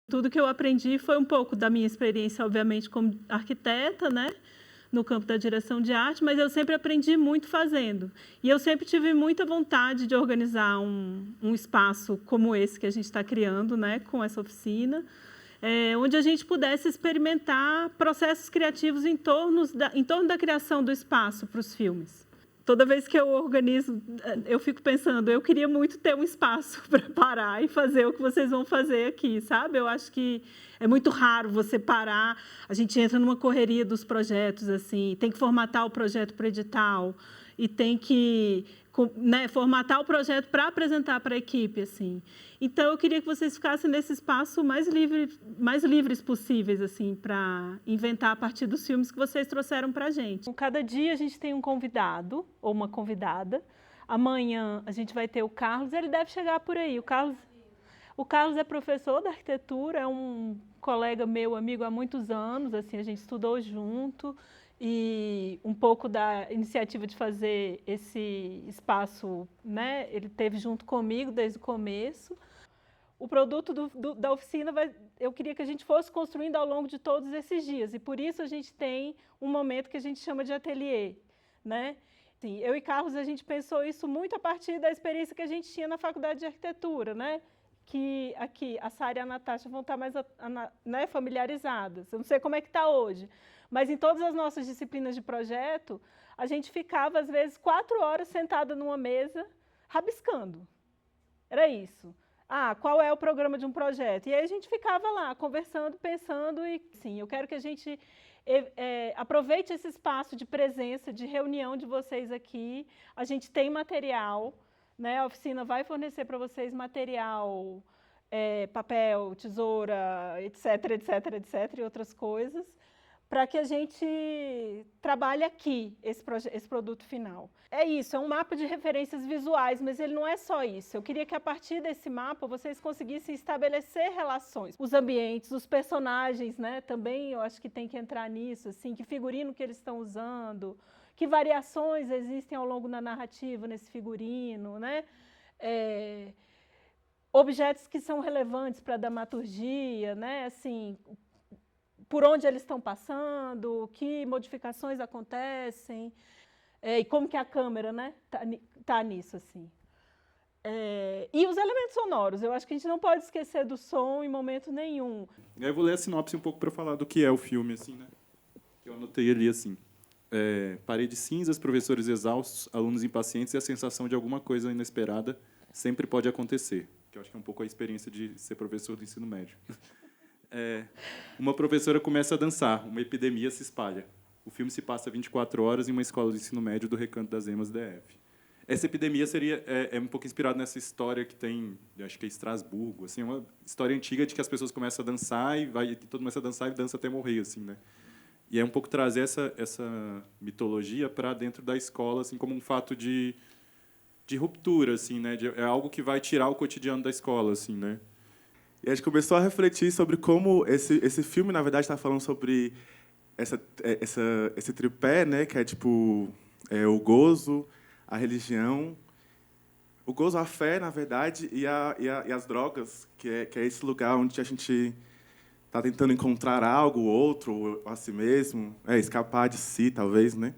Tudo que eu aprendi foi um pouco da minha experiência, obviamente, como arquiteta, né, no campo da direção de arte, mas eu sempre aprendi muito fazendo. E eu sempre tive muita vontade de organizar um espaço como esse que a gente está criando, né, com essa oficina, onde a gente pudesse experimentar processos criativos em torno da criação do espaço para os filmes. Toda vez que eu organizo, eu fico pensando, eu queria muito ter um espaço para parar e fazer o que vocês vão fazer aqui, sabe? Eu acho que é muito raro você parar, a gente entra numa correria dos projetos, assim, tem que formatar o projeto para edital e tem que, né, formatar o projeto para apresentar para a equipe, assim. Então, eu queria que vocês ficassem nesse espaço mais livres possíveis, assim, para inventar a partir dos filmes que vocês trouxeram para a gente. Cada dia a gente tem um convidado ou uma convidada. Amanhã a gente vai ter o Carlos, ele deve chegar por aí. O Carlos é professor de arquitetura, é um colega meu, amigo há muitos anos, assim, a gente estudou junto. E um pouco da iniciativa de fazer esse espaço, né, ele teve junto comigo desde o começo. O produto da oficina, eu queria que a gente fosse construindo ao longo de todos esses dias, e por isso a gente tem um momento que a gente chama de ateliê, né? Sim, eu e Carlos, a gente pensou isso muito a partir da experiência que a gente tinha na faculdade de arquitetura, né? Que aqui a Sara e a Natasha vão estar mais, né, familiarizadas. Eu não sei como é que está hoje, mas em todas as nossas disciplinas de projeto, a gente ficava, às vezes, 4 horas sentada numa mesa, rabiscando. Era isso. Ah, qual é o programa de um projeto? E aí a gente ficava lá, conversando, pensando, e sim, eu quero que a gente aproveite esse espaço de presença, de reunião de vocês aqui. A gente tem material, né? A oficina vai fornecer para vocês material, papel, tesoura, etc, etc, etc, e outras coisas, para que a gente trabalhe aqui esse produto final. É isso, é um mapa de referências visuais, mas ele não é só isso. Eu queria que, a partir desse mapa, vocês conseguissem estabelecer relações. Os ambientes, os personagens, né? Também eu acho que tem que entrar nisso, assim, que figurino que eles estão usando, que variações existem ao longo da narrativa nesse figurino, né? Objetos que são relevantes para a dramaturgia, né? Assim, por onde eles estão passando, que modificações acontecem, e como que a câmera, né, tá nisso, assim. E os elementos sonoros, eu acho que a gente não pode esquecer do som em momento nenhum. Eu vou ler a sinopse um pouco para falar do que é o filme, assim, né? Eu anotei ali assim: paredes cinzas, professores exaustos, alunos impacientes e a sensação de alguma coisa inesperada sempre pode acontecer. Que eu acho que é um pouco a experiência de ser professor do ensino médio. Uma professora começa a dançar, uma epidemia se espalha. O filme se passa 24 horas em uma escola de ensino médio do Recanto das Emas DF. Essa epidemia é um pouco inspirada nessa história que tem, eu acho que é Estrasburgo, assim, uma história antiga de que as pessoas começam a dançar e todo mundo começa a dançar e dança até morrer, assim, né? E é um pouco trazer essa mitologia para dentro da escola, assim, como um fato de ruptura, assim, né? É algo que vai tirar o cotidiano da escola, assim, né? E a gente começou a refletir sobre como esse filme, na verdade, está falando sobre esse tripé, né, que é tipo o gozo, a religião, o gozo, a fé, na verdade, e as drogas, que é esse lugar onde a gente está tentando encontrar algo, outro, a si mesmo, escapar de si, talvez, né?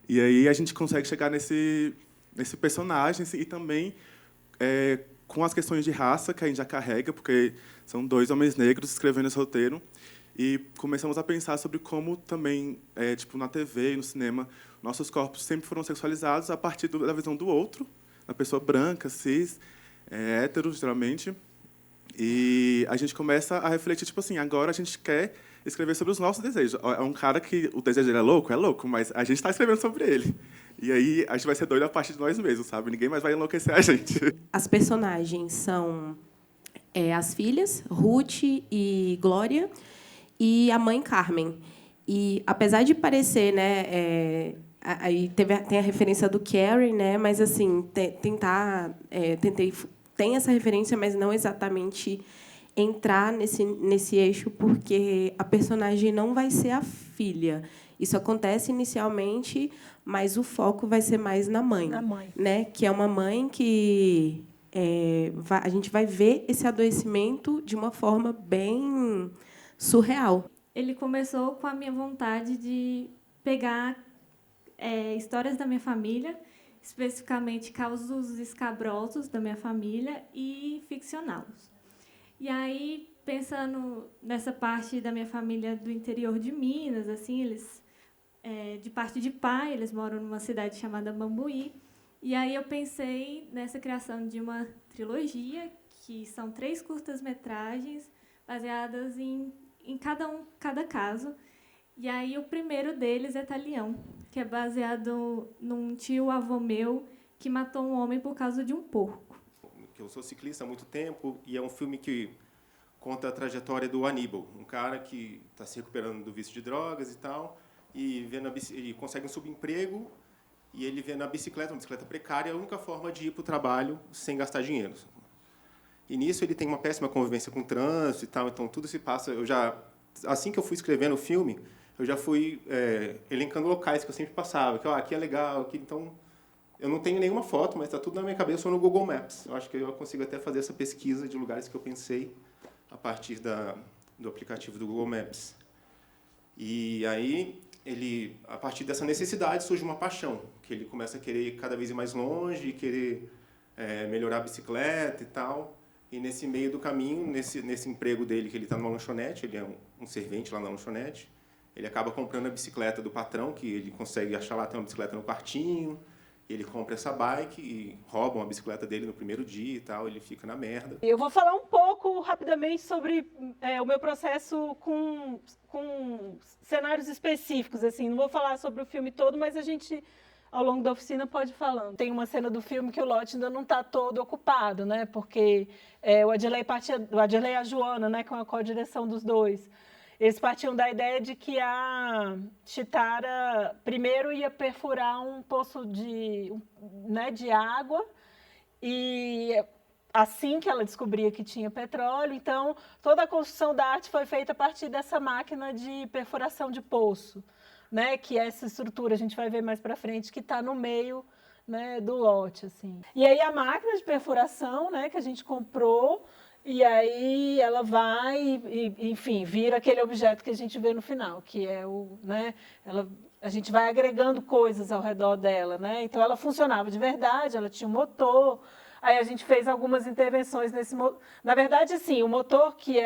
E aí a gente consegue chegar nesse personagem e também com as questões de raça que a gente já carrega, porque são 2 homens negros escrevendo esse roteiro, e começamos a pensar sobre como também, tipo, na TV e no cinema, nossos corpos sempre foram sexualizados a partir da visão do outro, da pessoa branca, cis, hétero, geralmente, e a gente começa a refletir, tipo assim, agora a gente quer escrever sobre os nossos desejos. É um cara que o desejo dele é louco, mas a gente está escrevendo sobre ele. E aí a gente vai ser doido a partir de nós mesmos, sabe? Ninguém mais vai enlouquecer a gente. As personagens são as filhas, Ruth e Glória, e a mãe Carmen. E, apesar de parecer, né, aí tem a referência do Carrie, né, mas assim tem essa referência, mas não exatamente entrar nesse eixo, porque a personagem não vai ser a filha. Isso acontece inicialmente, mas o foco vai ser mais na mãe. Na mãe. Né? Que é uma mãe que a gente vai ver esse adoecimento de uma forma bem surreal. Ele começou com a minha vontade de pegar histórias da minha família, especificamente casos escabrosos da minha família, e ficcioná-los. E aí, pensando nessa parte da minha família do interior de Minas, assim, eles, de parte de pai, eles moram numa cidade chamada Bambuí. E aí eu pensei nessa criação de uma trilogia, que são 3 curtas-metragens baseadas em cada caso. E aí o primeiro deles é Talião, que é baseado num tio-avô meu que matou um homem por causa de um porco. Eu sou ciclista há muito tempo e é um filme que conta a trajetória do Aníbal, um cara que está se recuperando do vício de drogas e tal, e ele consegue um subemprego. E ele vê na bicicleta, uma bicicleta precária, a única forma de ir para o trabalho sem gastar dinheiro. E nisso ele tem uma péssima convivência com o trânsito e tal, então tudo se passa. Assim que eu fui escrevendo o filme, eu já fui elencando locais que eu sempre passava, que aqui é legal, aqui, então eu não tenho nenhuma foto, mas está tudo na minha cabeça ou no Google Maps. Eu acho que eu consigo até fazer essa pesquisa de lugares que eu pensei a partir do aplicativo do Google Maps. E aí a partir dessa necessidade surge uma paixão, que ele começa a querer cada vez ir mais longe, querer melhorar a bicicleta e tal. E nesse meio do caminho, nesse emprego dele, que ele está numa lanchonete, ele é um servente lá na lanchonete, ele acaba comprando a bicicleta do patrão, que ele consegue achar lá, tem uma bicicleta no quartinho, ele compra essa bike e roubam a bicicleta dele no primeiro dia e tal, ele fica na merda. Eu vou falar um pouco rapidamente sobre o meu processo com cenários específicos, assim. Não vou falar sobre o filme todo, mas a gente, ao longo da oficina, pode ir falando. Tem uma cena do filme que o lote ainda não está todo ocupado, né? Porque o Adley e a Joana, né, com a co-direção dos dois, eles partiam da ideia de que a Chitara primeiro ia perfurar um poço de água, e assim que ela descobria que tinha petróleo, então toda a construção da arte foi feita a partir dessa máquina de perfuração de poço, né, que é essa estrutura, a gente vai ver mais para frente, que está no meio, né, do lote. Assim. E aí a máquina de perfuração, né, que a gente comprou, e aí ela vai, enfim, vira aquele objeto que a gente vê no final, que é a gente vai agregando coisas ao redor dela, né? Então ela funcionava de verdade, ela tinha um motor. Aí a gente fez algumas intervenções nesse motor. Na verdade, sim, o motor que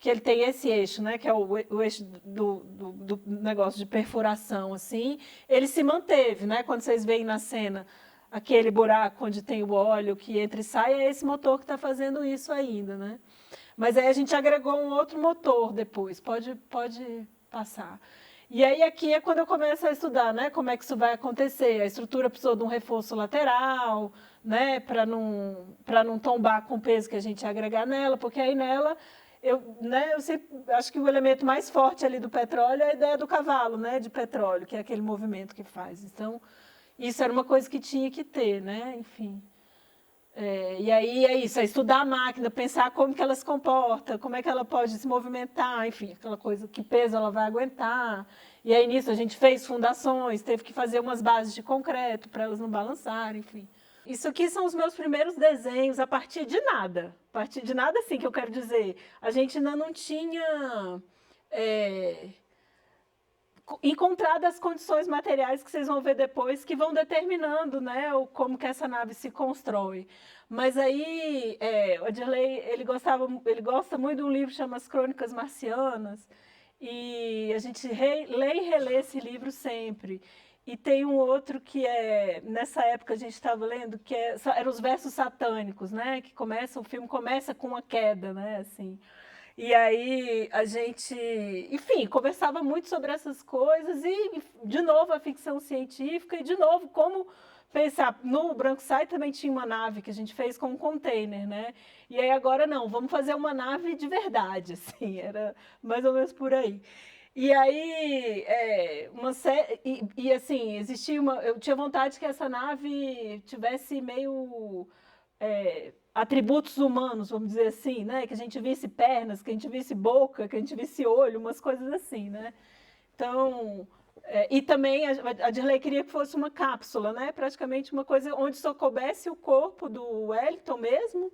ele tem esse eixo, né? Que é o eixo do negócio de perfuração, assim, ele se manteve, né? Quando vocês veem na cena aquele buraco onde tem o óleo que entra e sai, é esse motor que está fazendo isso ainda, né? Mas aí a gente agregou um outro motor depois, pode passar. E aí aqui é quando eu começo a estudar, né, como é que isso vai acontecer. A estrutura precisou de um reforço lateral, né, para não tombar com o peso que a gente ia agregar nela, porque aí nela eu sempre acho que o elemento mais forte ali do petróleo é a ideia do cavalo, né, de petróleo, que é aquele movimento que faz. Então, isso era uma coisa que tinha que ter, né? Enfim. E aí é isso, é estudar a máquina, pensar como que ela se comporta, como é que ela pode se movimentar, enfim, aquela coisa, que peso ela vai aguentar. E aí nisso a gente fez fundações, teve que fazer umas bases de concreto para elas não balançarem, enfim. Isso aqui são os meus primeiros desenhos a partir de nada. A partir de nada, assim, que eu quero dizer. A gente ainda não tinha encontrado as condições materiais que vocês vão ver depois, que vão determinando, né, como que essa nave se constrói. Mas aí, o Adley, ele gosta muito de um livro que chama As Crônicas Marcianas, e a gente lê e relê esse livro sempre. E tem um outro que nessa época a gente estava lendo, que eram os versos satânicos, né, que o filme começa com uma queda, né, assim. E aí a gente, enfim, conversava muito sobre essas coisas e, de novo, a ficção científica e, de novo, como pensar. No Branco Sai também tinha uma nave que a gente fez com um container, né? E aí agora não, vamos fazer uma nave de verdade, assim, era mais ou menos por aí. E aí, assim, eu tinha vontade que essa nave tivesse meio atributos humanos, vamos dizer assim, né? Que a gente visse pernas, que a gente visse boca, que a gente visse olho, umas coisas assim, né? Então, E também a Dirley queria que fosse uma cápsula, né? Praticamente uma coisa onde só coubesse o corpo do Wellington mesmo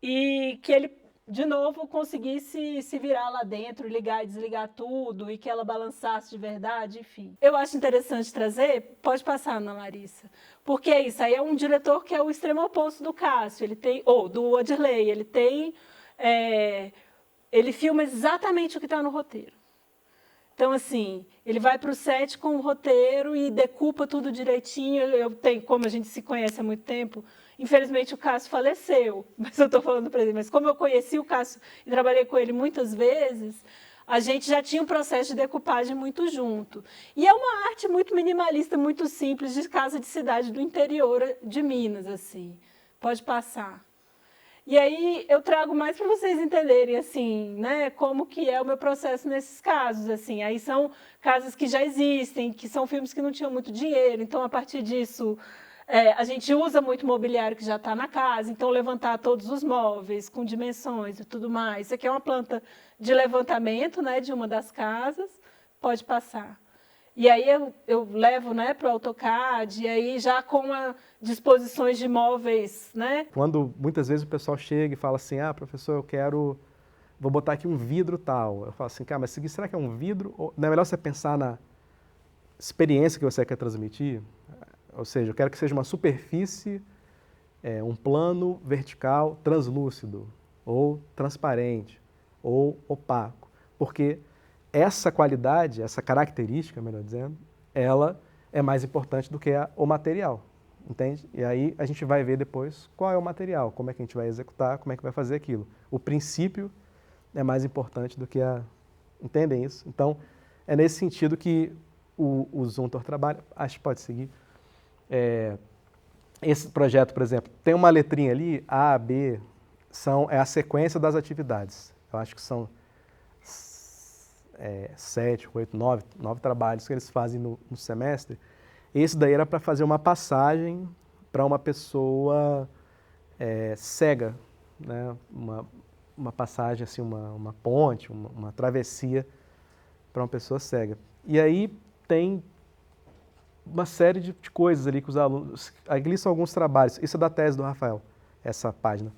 e que ele, de novo, conseguisse se virar lá dentro, ligar e desligar tudo e que ela balançasse de verdade, enfim. Eu acho interessante trazer, pode passar, Ana Larissa, porque é isso, aí é um diretor que é o extremo oposto do Cássio, ele tem, ou do Adirley, ele tem, ele filma exatamente o que está no roteiro. Então, assim, ele vai para o set com o roteiro e decupa tudo direitinho. Eu tenho, como a gente se conhece há muito tempo, infelizmente o Cássio faleceu, mas eu estou falando para ele. Mas como eu conheci o Cássio e trabalhei com ele muitas vezes, a gente já tinha um processo de decupagem muito junto. E é uma arte muito minimalista, muito simples, de casa de cidade do interior de Minas, assim. Pode passar. E aí eu trago mais para vocês entenderem assim, né, como que é o meu processo nesses casos, assim. Aí são casas que já existem, que são filmes que não tinham muito dinheiro, então a partir disso a gente usa muito mobiliário que já está na casa, então levantar todos os móveis com dimensões e tudo mais. Isso aqui é uma planta de levantamento, né, de uma das casas, pode passar. E aí eu levo, né, para o AutoCAD, e aí já com disposições de móveis, né? Quando muitas vezes o pessoal chega e fala assim, professor, vou botar aqui um vidro tal. Eu falo assim, cara, mas será que é um vidro? Ou não é melhor você pensar na experiência que você quer transmitir? Ou seja, eu quero que seja uma superfície, um plano vertical translúcido, ou transparente, ou opaco. Porque essa qualidade, essa característica, melhor dizendo, ela é mais importante do que o material, entende? E aí a gente vai ver depois qual é o material, como é que a gente vai executar, como é que vai fazer aquilo. O princípio é mais importante do que Entendem isso? Então, é nesse sentido que o Zumthor trabalha. Acho que pode seguir. Esse projeto, por exemplo, tem uma letrinha ali, A, B, é a sequência das atividades. Eu acho que são 7, 8, 9 trabalhos que eles fazem no semestre. Esse daí era para fazer uma passagem para uma pessoa cega, né? Uma passagem, assim, uma ponte, uma travessia para uma pessoa cega. E aí tem uma série de coisas ali que os alunos... Ali são alguns trabalhos. Isso é da tese do Rafael, essa página.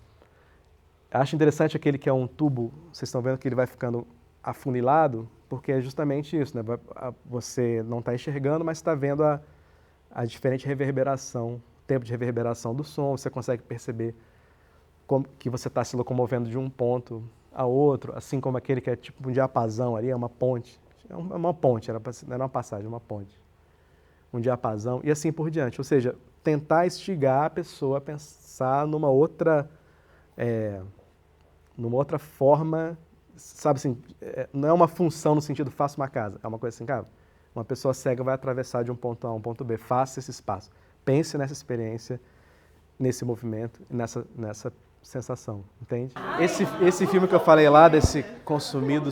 Acho interessante aquele que é um tubo, vocês estão vendo que ele vai ficando afunilado, porque é justamente isso, né? Você não está enxergando, mas está vendo a diferente reverberação, o tempo de reverberação do som, você consegue perceber como que você está se locomovendo de um ponto a outro, assim como aquele que é tipo um diapasão ali, é uma ponte. É uma ponte, não era uma passagem, é uma ponte. Um diapasão e assim por diante. Ou seja, tentar instigar a pessoa a pensar numa outra forma, sabe assim, não é uma função no sentido faça uma casa, é uma coisa assim, cara, uma pessoa cega vai atravessar de um ponto A a um ponto B, faça esse espaço, pense nessa experiência, nesse movimento, nessa sensação, entende? Esse filme que eu falei lá, desse Consumido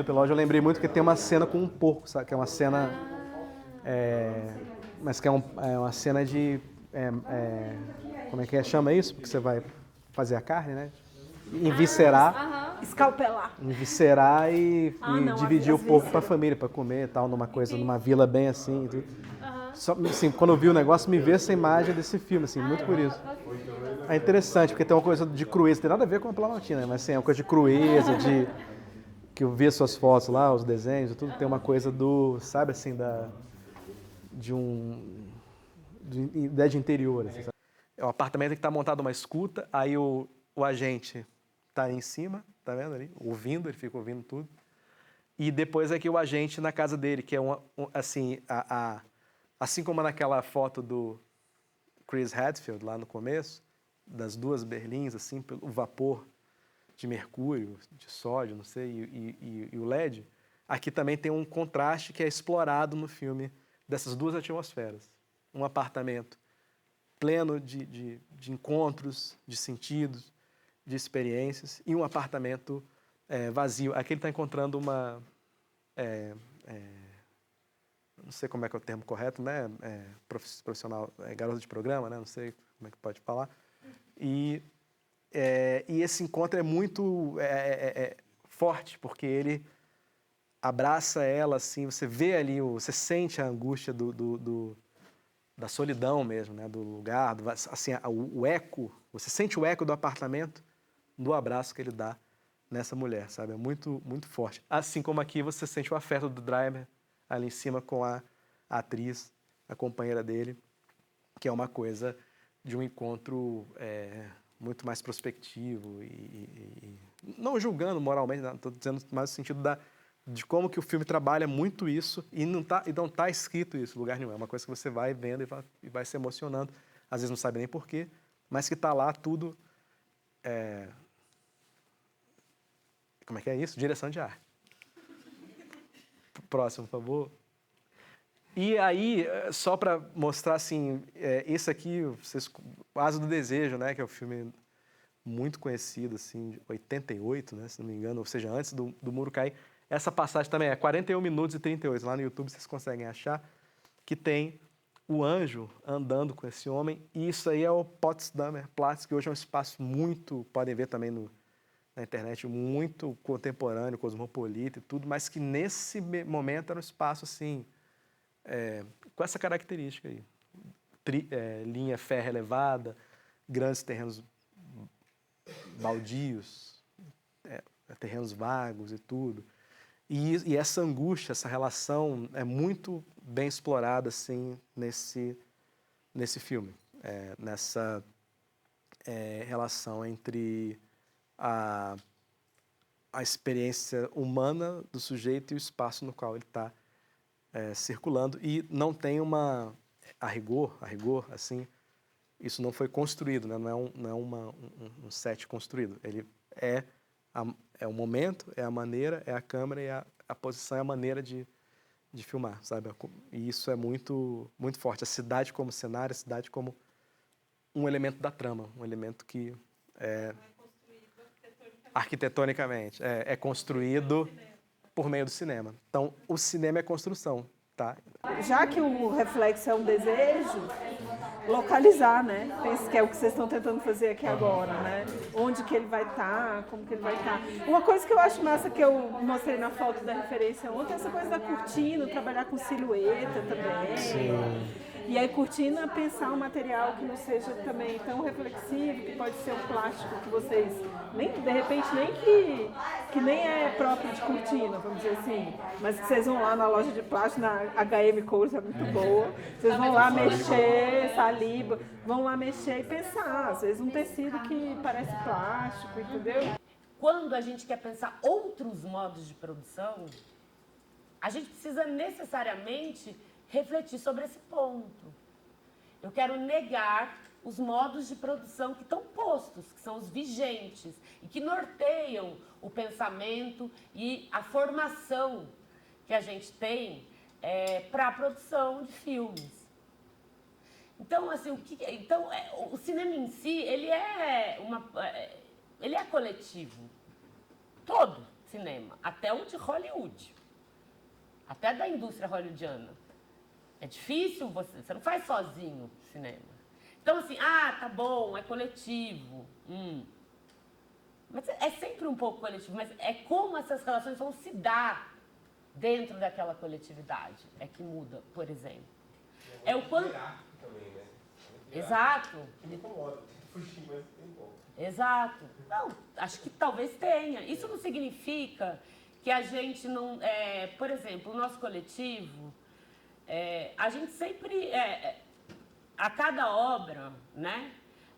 pelo ódio, eu lembrei muito que tem uma cena com um porco, sabe, que é uma cena, mas que é uma cena de, como é que chama isso? Porque você vai fazer a carne, né? Enviscerar. Escalpelar. Enviscerar e dividir o porco para a família, para comer e tal, numa vila bem assim. E tudo. Só, assim, quando eu vi o negócio, me veio essa imagem desse filme, assim, muito curioso. É interessante, porque tem uma coisa de crueza, tem nada a ver com a Planaltina, mas assim, é uma coisa de crueza, que eu vi as suas fotos lá, os desenhos e tudo, tem uma coisa sabe assim, de ideia de interior. Assim, sabe? É um apartamento que está montado uma escuta, aí o agente está aí em cima, tá vendo ali? Ouvindo, ele fica ouvindo tudo. E depois aqui o agente na casa dele, que é assim, assim como naquela foto do Chris Hadfield lá no começo, das duas berlins, assim, o vapor de mercúrio, de sódio, não sei, e o LED, aqui também tem um contraste que é explorado no filme dessas duas atmosferas. Um apartamento pleno de encontros, de sentidos, de experiências, e um apartamento vazio. Aqui ele está encontrando uma... não sei como é que é o termo correto, né? Profissional, garota de programa, né? Não sei como é que pode falar. E esse encontro é muito forte, porque ele abraça ela, assim, você vê ali, você sente a angústia da solidão mesmo, né? Do lugar, assim, o eco, você sente o eco do apartamento do abraço que ele dá nessa mulher, sabe? É muito, muito forte. Assim como aqui você sente o afeto do Driver ali em cima com a atriz, a companheira dele, que é uma coisa de um encontro muito mais prospectivo e não julgando moralmente, estou dizendo mais no sentido de como que o filme trabalha muito isso e não tá escrito isso em lugar nenhum. É uma coisa que você vai vendo e vai se emocionando, às vezes não sabe nem porquê, mas que está lá tudo... Como é que é isso? Direção de arte. Próximo, por favor. E aí, só para mostrar, assim, esse aqui, o Asa do Desejo, né, que é um filme muito conhecido, assim, de 88, né, se não me engano, ou seja, antes do muro cair. Essa passagem também é 41 minutos e 38. Lá no YouTube vocês conseguem achar que tem o anjo andando com esse homem. E isso aí é o Potsdamer Platz, que hoje é um espaço muito, podem ver também na internet, muito contemporâneo, cosmopolita e tudo, mas que nesse momento era um espaço, assim, com essa característica aí. Linha férrea elevada, grandes terrenos baldios, terrenos vagos e tudo. E essa angústia, essa relação é muito bem explorada assim, nesse filme. Nessa relação entre a experiência humana do sujeito e o espaço no qual ele está circulando. E não tem a rigor, assim, isso não foi construído, né? Não é um set construído. Ele é o momento, é a maneira, é a câmera, e a posição, é a maneira de filmar, sabe? E isso é muito, muito forte. A cidade como cenário, a cidade como um elemento da trama, um elemento que é arquitetonicamente, é construído por meio do cinema. Então, o cinema é construção, tá? Já que o reflexo é um desejo, localizar, né? Penso que é o que vocês estão tentando fazer aqui agora, né? Onde que ele vai estar, como que ele vai estar. Uma coisa que eu acho massa, que eu mostrei na foto da referência ontem, é essa coisa da cortina, trabalhar com silhueta também. Sim. E aí, cortina, pensar um material que não seja também tão reflexivo, que pode ser um plástico que vocês, nem, de repente, nem que nem é próprio de cortina, vamos dizer assim, mas que vocês vão lá na loja de plástico, na HM Cores, é muito boa, vocês vão lá mexer, saliba, vão lá mexer e pensar, às vezes um tecido que parece plástico, entendeu? Quando a gente quer pensar outros modos de produção, a gente precisa necessariamente refletir sobre esse ponto. Eu quero negar os modos de produção que estão postos, que são os vigentes e que norteiam o pensamento e a formação que a gente tem para a produção de filmes. Então, assim, o cinema em si, ele é coletivo. Todo cinema, até o de Hollywood, até da indústria hollywoodiana. É difícil, você não faz sozinho cinema. Então, assim, tá bom, é coletivo. Mas é sempre um pouco coletivo, mas é como essas relações vão se dar dentro daquela coletividade. É que muda, por exemplo. É o quanto... também, né? Exato. Me incomoda, fugir, mas tem como. Exato. Não, acho que talvez tenha. Isso não significa que a gente não... por exemplo, o nosso coletivo... a gente sempre, a cada obra, né,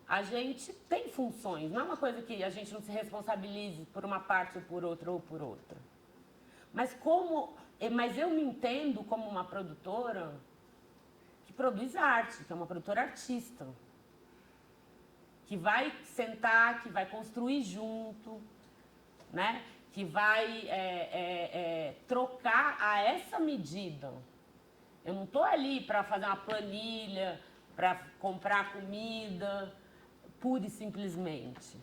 a gente tem funções. Não é uma coisa que a gente não se responsabilize por uma parte ou por outra. Mas eu me entendo como uma produtora que produz arte, que é uma produtora artista. Que vai sentar, que vai construir junto, né, que vai trocar a essa medida. Eu não estou ali para fazer uma planilha, para comprar comida, pura e simplesmente.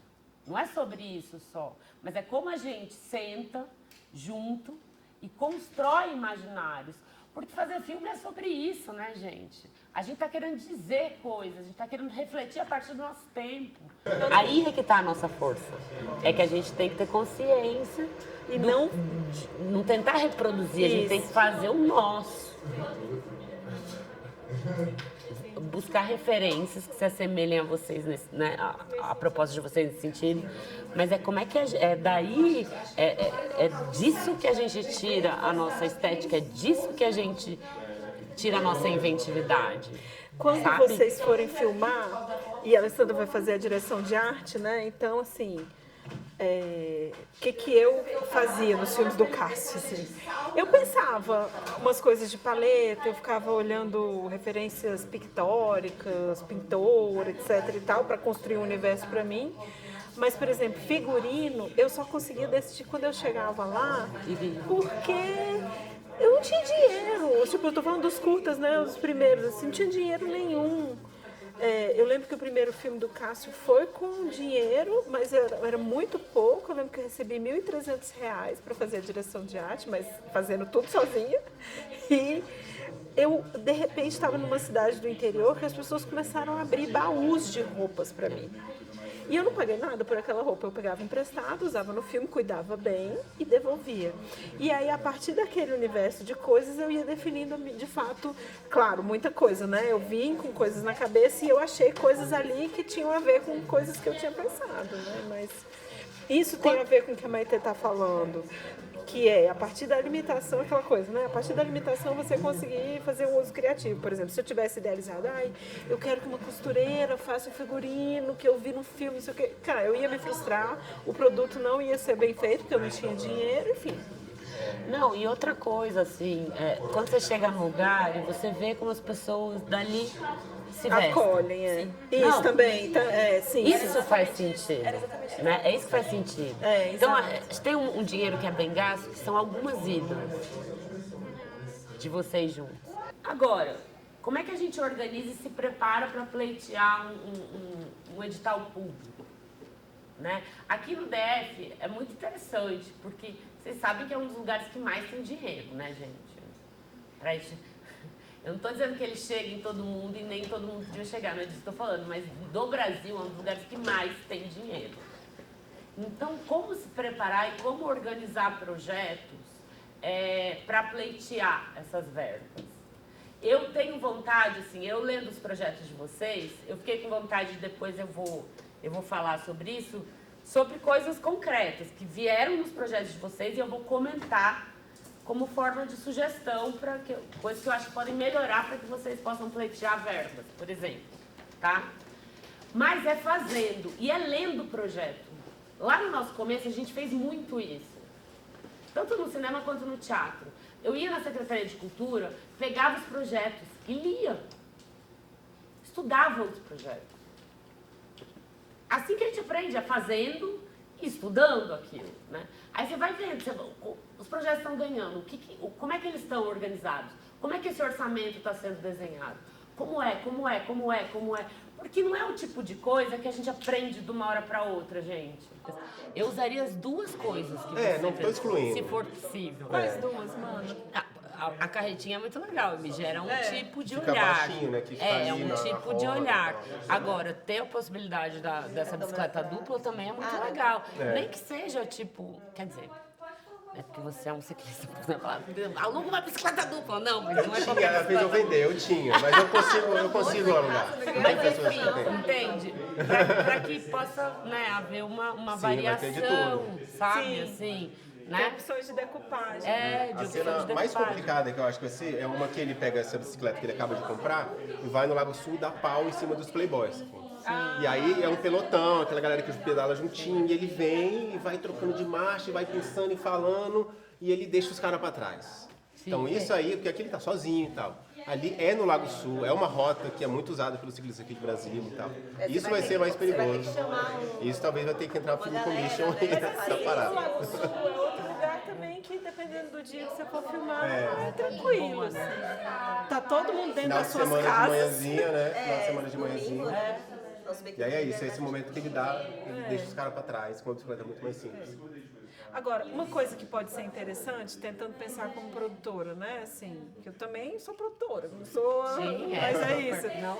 Não é sobre isso só. Mas é como a gente senta junto e constrói imaginários. Porque fazer filme é sobre isso, né, gente? A gente tá querendo dizer coisas, a gente tá querendo refletir a partir do nosso tempo. Aí é que tá a nossa força. É que a gente tem que ter consciência E não tentar reproduzir, a gente tem que fazer o nosso. Buscar referências que se assemelhem a vocês, né, a propósito de vocês nesse sentido. Mas como é que daí, é disso que a gente tira a nossa estética, é disso que a gente tira a nossa inventividade. Quando sabe? vocês forem filmar, e a Alessandra vai fazer a direção de arte, né? Então, assim, o que eu fazia nos filmes do Cássio, assim? Eu pensava umas coisas de paleta, eu ficava olhando referências pictóricas, pintor, etc e tal, para construir um universo para mim. Mas, por exemplo, figurino, eu só conseguia decidir quando eu chegava lá, porque eu não tinha dinheiro. Tipo, eu tô falando dos curtas, né? Os primeiros, assim, não tinha dinheiro nenhum. Eu lembro que o primeiro filme do Cássio foi com dinheiro, mas era muito pouco. Eu lembro que eu recebi R$ 1.300 para fazer a direção de arte, mas fazendo tudo sozinha. E eu, de repente, estava numa cidade do interior que as pessoas começaram a abrir baús de roupas para mim. E eu não paguei nada por aquela roupa. Eu pegava emprestado, usava no filme, cuidava bem e devolvia. E aí, a partir daquele universo de coisas, eu ia definindo, de fato, claro, muita coisa, né? Eu vim com coisas na cabeça e eu achei coisas ali que tinham a ver com coisas que eu tinha pensado, né? Mas isso tem a ver com o que a Maitê está falando, que é, a partir da limitação, aquela coisa, né? A partir da limitação, você conseguir fazer um uso criativo. Por exemplo, se eu tivesse idealizado, eu quero que uma costureira faça um figurino que eu vi no filme, não sei o quê. Cara, eu ia me frustrar, o produto não ia ser bem feito, porque eu não tinha dinheiro, enfim. Não, e outra coisa, assim, quando você chega no lugar e você vê como as pessoas dali se vestem. Acolhem, Isso Não, também, sim. Isso faz sentido. Né? É isso que faz sentido. Então, tem um dinheiro que é bem gasto, que são algumas idas de vocês juntos. Agora, como é que a gente organiza e se prepara para pleitear um edital público? Né? Aqui no DF é muito interessante, porque vocês sabem que é um dos lugares que mais tem dinheiro, né, gente? Eu não estou dizendo que ele chega em todo mundo e nem todo mundo podia chegar, não é disso que estou falando, mas do Brasil é um dos lugares que mais tem dinheiro. Então, como se preparar e como organizar projetos para pleitear essas verbas? Eu tenho vontade, assim, eu lendo os projetos de vocês, eu fiquei com vontade de depois eu vou falar sobre isso, sobre coisas concretas que vieram nos projetos de vocês e eu vou comentar como forma de sugestão para coisas que eu acho que podem melhorar para que vocês possam pleitear verbas, por exemplo, tá? Mas é fazendo e é lendo o projeto. Lá no nosso começo a gente fez muito isso, tanto no cinema quanto no teatro. Eu ia na Secretaria de Cultura, pegava os projetos e lia, estudava os projetos. Assim que a gente aprende, é fazendo e estudando aquilo, né? Aí você vai vendo, os projetos estão ganhando, como é que eles estão organizados? Como é que esse orçamento está sendo desenhado? Como é? Porque não é o tipo de coisa que a gente aprende de uma hora para outra, gente. Eu usaria as duas coisas que você não estou excluindo. se for possível. Quais duas, mano? A carretinha é muito legal, me gera um tipo de Fica olhar. baixinho, né, que está É ali um na tipo de roda, olhar. tá. Agora, ter a possibilidade dessa bicicleta dupla também é muito legal. Nem que seja, tipo, quer dizer, é porque você é um ciclista, por exemplo, aluga uma bicicleta dupla. Não, mas não é qualquer Ela fez eu vender, eu tinha, mas eu consigo alugar. Mas enfim, entende? Para que possa, né, haver uma variação, sabe? Assim, né? Opções de decupagem. A cena mais complicada que eu acho que vai ser é uma que ele pega essa bicicleta que ele acaba de comprar e vai no Lago Sul e dá pau em cima dos playboys. E aí é um pelotão, aquela galera que pedala juntinho, e ele vem e vai trocando de marcha, e vai pensando e falando, e ele deixa os caras pra trás. Então isso aí, porque aqui ele tá sozinho e tal. Ali é no Lago Sul, é uma rota que é muito usada pelos ciclistas aqui do Brasil e tal. Isso vai ser mais perigoso. Isso talvez vai ter que entrar pro commission e essa parada. O Lago Sul é outro lugar também que, dependendo do dia que você for filmar, é tranquilo. Assim. Tá todo mundo dentro das suas casas. De manhãzinha, né? Final de semana de manhãzinha. E aí é isso, é esse momento que ele deixa os caras pra trás, com a bicicleta muito mais simples. Agora, uma coisa que pode ser interessante, tentando pensar como produtora, né? Assim, que eu também sou produtora, não sou... Sim, mas é isso. Não,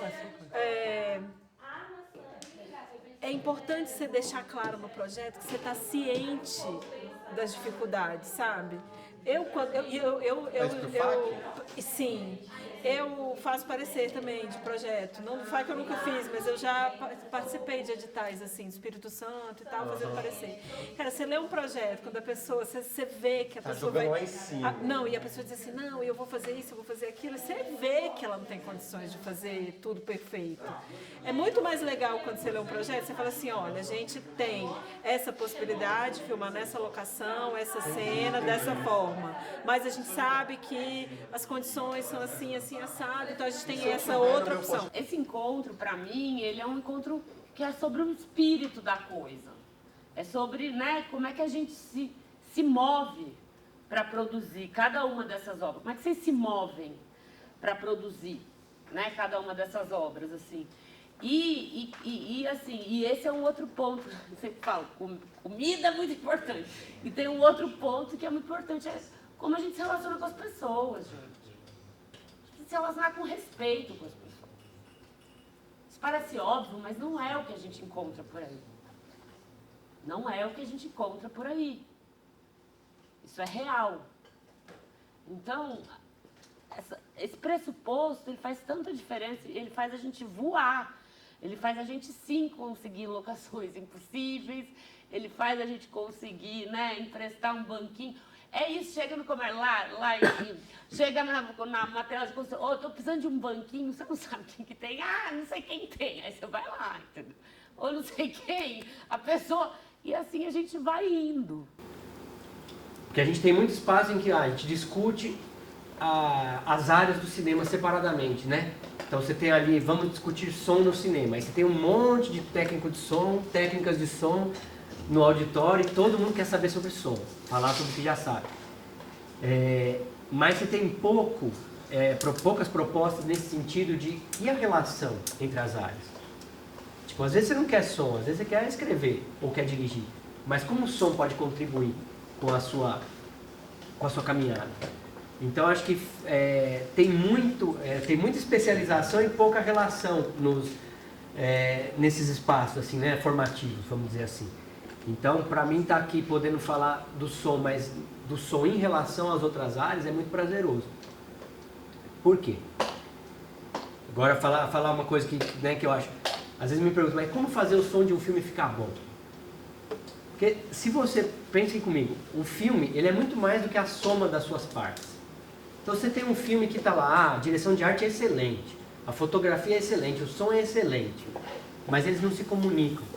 É importante você deixar claro no projeto que você está ciente das dificuldades, sabe? Sim, eu faço parecer também de projeto. Não do FAC eu nunca fiz, mas eu já participei de editais assim, do Espírito Santo e tal, fazendo parecer. Cara, você lê um projeto, quando a pessoa, você vê que a pessoa vai... lá em cima. Não, e a pessoa diz assim, não, eu vou fazer isso, eu vou fazer aquilo, e você vê que ela não tem condições de fazer tudo perfeito. É muito mais legal quando você lê um projeto, você fala assim, olha, a gente tem essa possibilidade de filmar nessa locação, essa cena, dessa forma. Mas a gente sabe que as condições são assim, assim, assado, então a gente tem essa outra opção. Esse encontro, para mim, ele é um encontro que é sobre o espírito da coisa. É sobre, né, como é que a gente se move para produzir cada uma dessas obras. Como é que vocês se movem para produzir, né, cada uma dessas obras, assim. Assim, e esse é um outro ponto, eu sempre falo, comida é muito importante. E tem um outro ponto que é muito importante, é como a gente se relaciona com as pessoas, gente. Se relacionar com respeito com as pessoas. Isso parece óbvio, mas não é o que a gente encontra por aí. Não é o que a gente encontra por aí. Isso é real. Então, esse pressuposto, ele faz tanta diferença, ele faz a gente voar. Ele faz a gente, sim, conseguir locações impossíveis, ele faz a gente conseguir, né, emprestar um banquinho. É isso, chega no comércio, chega na tela de construção, tô precisando de um banquinho, você não sabe quem que tem, não sei quem tem, aí você vai lá, entendeu? Ou não sei quem, a pessoa, e assim a gente vai indo. Porque a gente tem muito espaço em que a gente discute as áreas do cinema separadamente, né? Então você tem ali, vamos discutir som no cinema, aí você tem um monte de técnico de som, técnicas de som no auditório e todo mundo quer saber sobre som, falar sobre o que já sabe. Mas você tem poucas propostas nesse sentido de, e a relação entre as áreas? Tipo, às vezes você não quer som, às vezes você quer escrever ou quer dirigir, mas como o som pode contribuir com a sua caminhada? Então acho que tem muita especialização e pouca relação nesses espaços assim, né, formativos, vamos dizer assim. Então, para mim, estar aqui podendo falar do som, mas do som em relação às outras áreas é muito prazeroso. Por quê? Agora, falar uma coisa que eu acho... Às vezes me perguntam, mas como fazer o som de um filme ficar bom? Porque se você... Pensem comigo, o filme ele é muito mais do que a soma das suas partes. Então, você tem um filme que está lá, a direção de arte é excelente, a fotografia é excelente, o som é excelente, mas eles não se comunicam.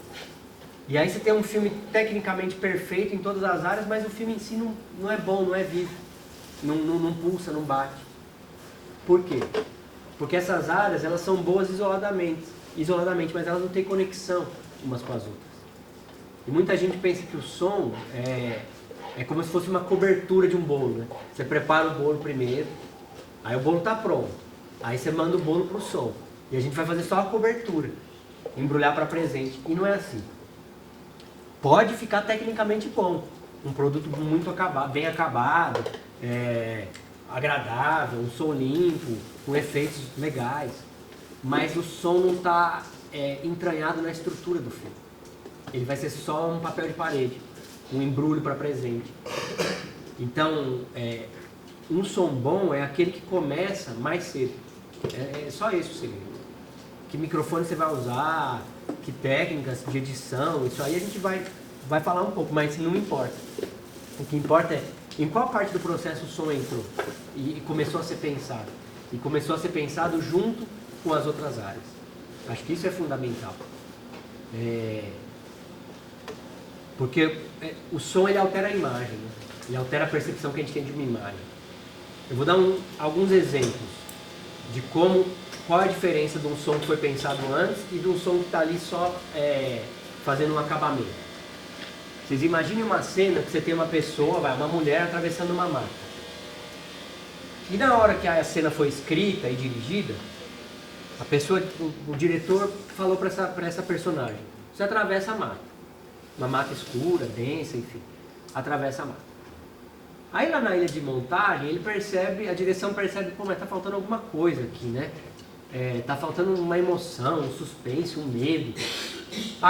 E aí você tem um filme tecnicamente perfeito em todas as áreas, mas o filme em si não é bom, não é vivo, não pulsa, não bate. Por quê? Porque essas áreas elas são boas isoladamente, mas elas não têm conexão umas com as outras. E muita gente pensa que o som é como se fosse uma cobertura de um bolo, né? Você prepara o bolo primeiro, aí o bolo está pronto, aí você manda o bolo para o som, e a gente vai fazer só a cobertura, embrulhar para presente, e não é assim. Pode ficar tecnicamente bom, um produto muito bem acabado, agradável, um som limpo, com efeitos legais, mas o som não está entranhado na estrutura do filme. Ele vai ser só um papel de parede, um embrulho para presente. Então, um som bom é aquele que começa mais cedo. É só esse o segredo. Que microfone você vai usar, que técnicas de edição, isso aí a gente vai falar um pouco, mas não importa. O que importa é em qual parte do processo o som entrou e começou a ser pensado. E começou a ser pensado junto com as outras áreas. Acho que isso é fundamental. Porque o som ele altera a imagem, né? Ele altera a percepção que a gente tem de uma imagem. Eu vou dar alguns exemplos de qual é a diferença de um som que foi pensado antes e de um som que está ali só fazendo um acabamento. Vocês imaginem uma cena que você tem uma pessoa, uma mulher atravessando uma mata. E na hora que a cena foi escrita e dirigida, o diretor falou para essa personagem, você atravessa a mata. Uma mata escura, densa, enfim. atravessa a mata. Aí lá na ilha de montagem, a direção percebe, pô, mas tá faltando alguma coisa aqui, né? Tá faltando uma emoção, um suspense, um medo.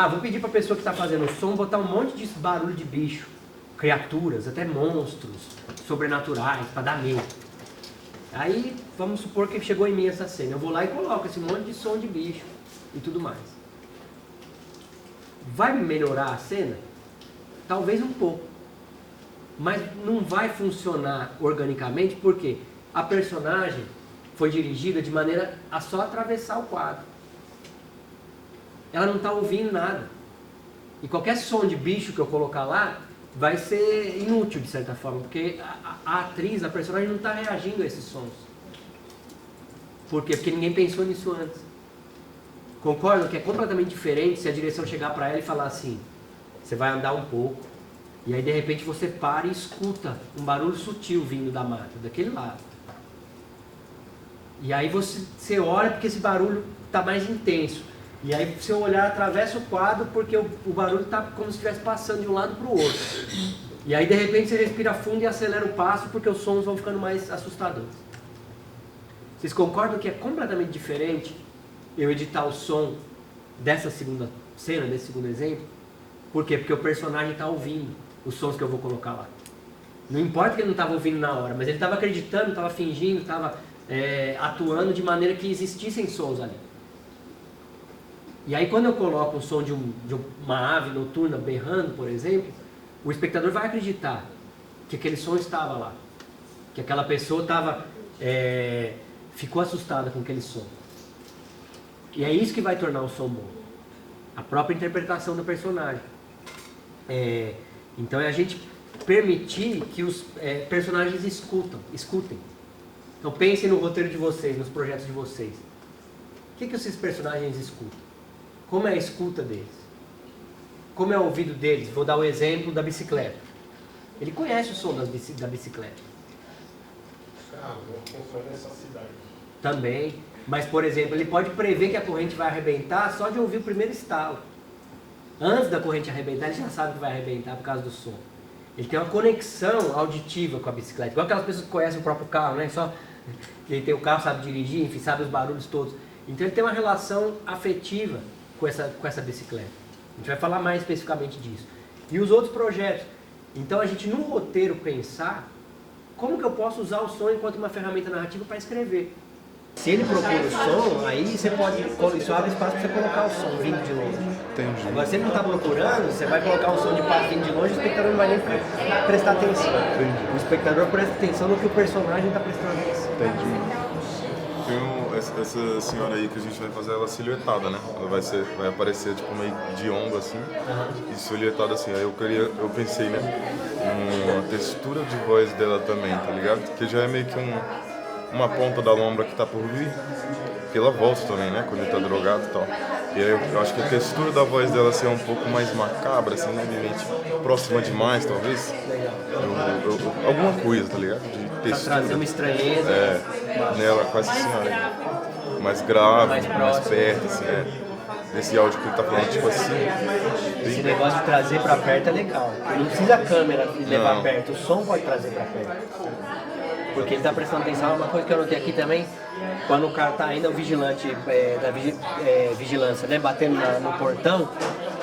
Vou pedir pra pessoa que tá fazendo o som botar um monte de barulho de bicho, criaturas, até monstros sobrenaturais, pra dar medo. Aí, vamos supor que chegou em mim essa cena. Eu vou lá e coloco esse monte de som de bicho e tudo mais. Vai melhorar a cena? Talvez um pouco. Mas não vai funcionar organicamente porque a personagem foi dirigida de maneira a só atravessar o quadro. Ela não está ouvindo nada. E qualquer som de bicho que eu colocar lá vai ser inútil, de certa forma, porque a atriz, a personagem não está reagindo a esses sons. Por quê? Porque ninguém pensou nisso antes. Concordo que é completamente diferente se a direção chegar para ela e falar assim, você vai andar um pouco, e aí de repente você para e escuta um barulho sutil vindo da mata, daquele lado. E aí você olha porque esse barulho está mais intenso. E aí seu olhar atravessa o quadro porque o barulho está como se estivesse passando de um lado para o outro. E aí de repente você respira fundo e acelera o passo porque os sons vão ficando mais assustadores. Vocês concordam que é completamente diferente eu editar o som dessa segunda cena, desse segundo exemplo? Por quê? Porque o personagem está ouvindo os sons que eu vou colocar lá. Não importa que ele não estava ouvindo na hora, mas ele estava acreditando, estava fingindo, estava atuando de maneira que existissem sons ali. E aí quando eu coloco o som de uma ave noturna berrando, por exemplo, o espectador vai acreditar que aquele som estava lá. Que aquela pessoa ficou assustada com aquele som. E é isso que vai tornar o som bom. A própria interpretação do personagem. Então é a gente permitir que os personagens escutem. Então pensem no roteiro de vocês, nos projetos de vocês. O que esses personagens escutam? Como é a escuta deles? Como é o ouvido deles? Vou dar o exemplo da bicicleta. Ele conhece o som da bicicleta. Também. Mas, por exemplo, ele pode prever que a corrente vai arrebentar só de ouvir o primeiro estalo. Antes da corrente arrebentar, ele já sabe que vai arrebentar por causa do som. Ele tem uma conexão auditiva com a bicicleta. Igual aquelas pessoas que conhecem o próprio carro, né? Só que ele tem o carro, sabe dirigir, enfim, sabe os barulhos todos. Então ele tem uma relação afetiva com essa bicicleta. A gente vai falar mais especificamente disso. E os outros projetos. Então a gente, no roteiro, pensar como que eu posso usar o som enquanto uma ferramenta narrativa para escrever. Se ele procura o som, aí você pode, isso abre espaço para você colocar o som vindo de longe. Entendi. Agora, se ele não está procurando, você vai colocar o som de passo vindo de longe, o espectador não vai nem prestar atenção. Entendi. O espectador presta atenção no que o personagem está prestando atenção. Entendi. Essa senhora aí que a gente vai fazer ela silhuetada, né? Ela vai aparecer tipo meio de ombro assim, e silhuetada assim. Aí eu pensei, né, numa textura de voz dela também, tá ligado? Que já é meio que uma ponta da lombra que tá por vir, porque ela volta também, né, quando ele tá drogado e tal. E aí eu acho que a textura da voz dela assim, é um pouco mais macabra, assim, né, próxima demais, talvez. Alguma coisa, tá ligado? De textura. Pra trazer uma estranheza. Nela, com essa senhora aí. Mais grave, mais perto, assim, Desse áudio que ele tá falando, tipo assim. Esse negócio de trazer pra perto é legal. Não precisa a câmera levar perto, o som pode trazer pra perto. Porque ele tá prestando atenção, uma coisa que eu notei aqui também, quando o cara tá ainda, o vigilante da vigilância, né, batendo no portão,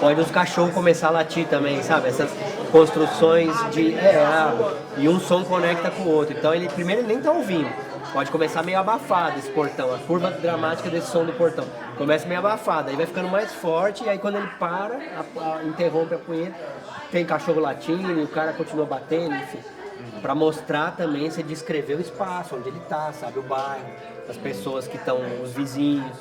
pode os cachorros começar a latir também, sabe? Essas construções e um som conecta com o outro. Então ele primeiro ele nem tá ouvindo. Pode começar meio abafado esse portão, a curva dramática desse som do portão. Começa meio abafado, aí vai ficando mais forte, e aí quando ele para, interrompe a punheta, tem cachorro latindo, e o cara continua batendo, enfim. Para mostrar também, você descrever o espaço onde ele tá, sabe? O bairro, as pessoas que estão, os vizinhos.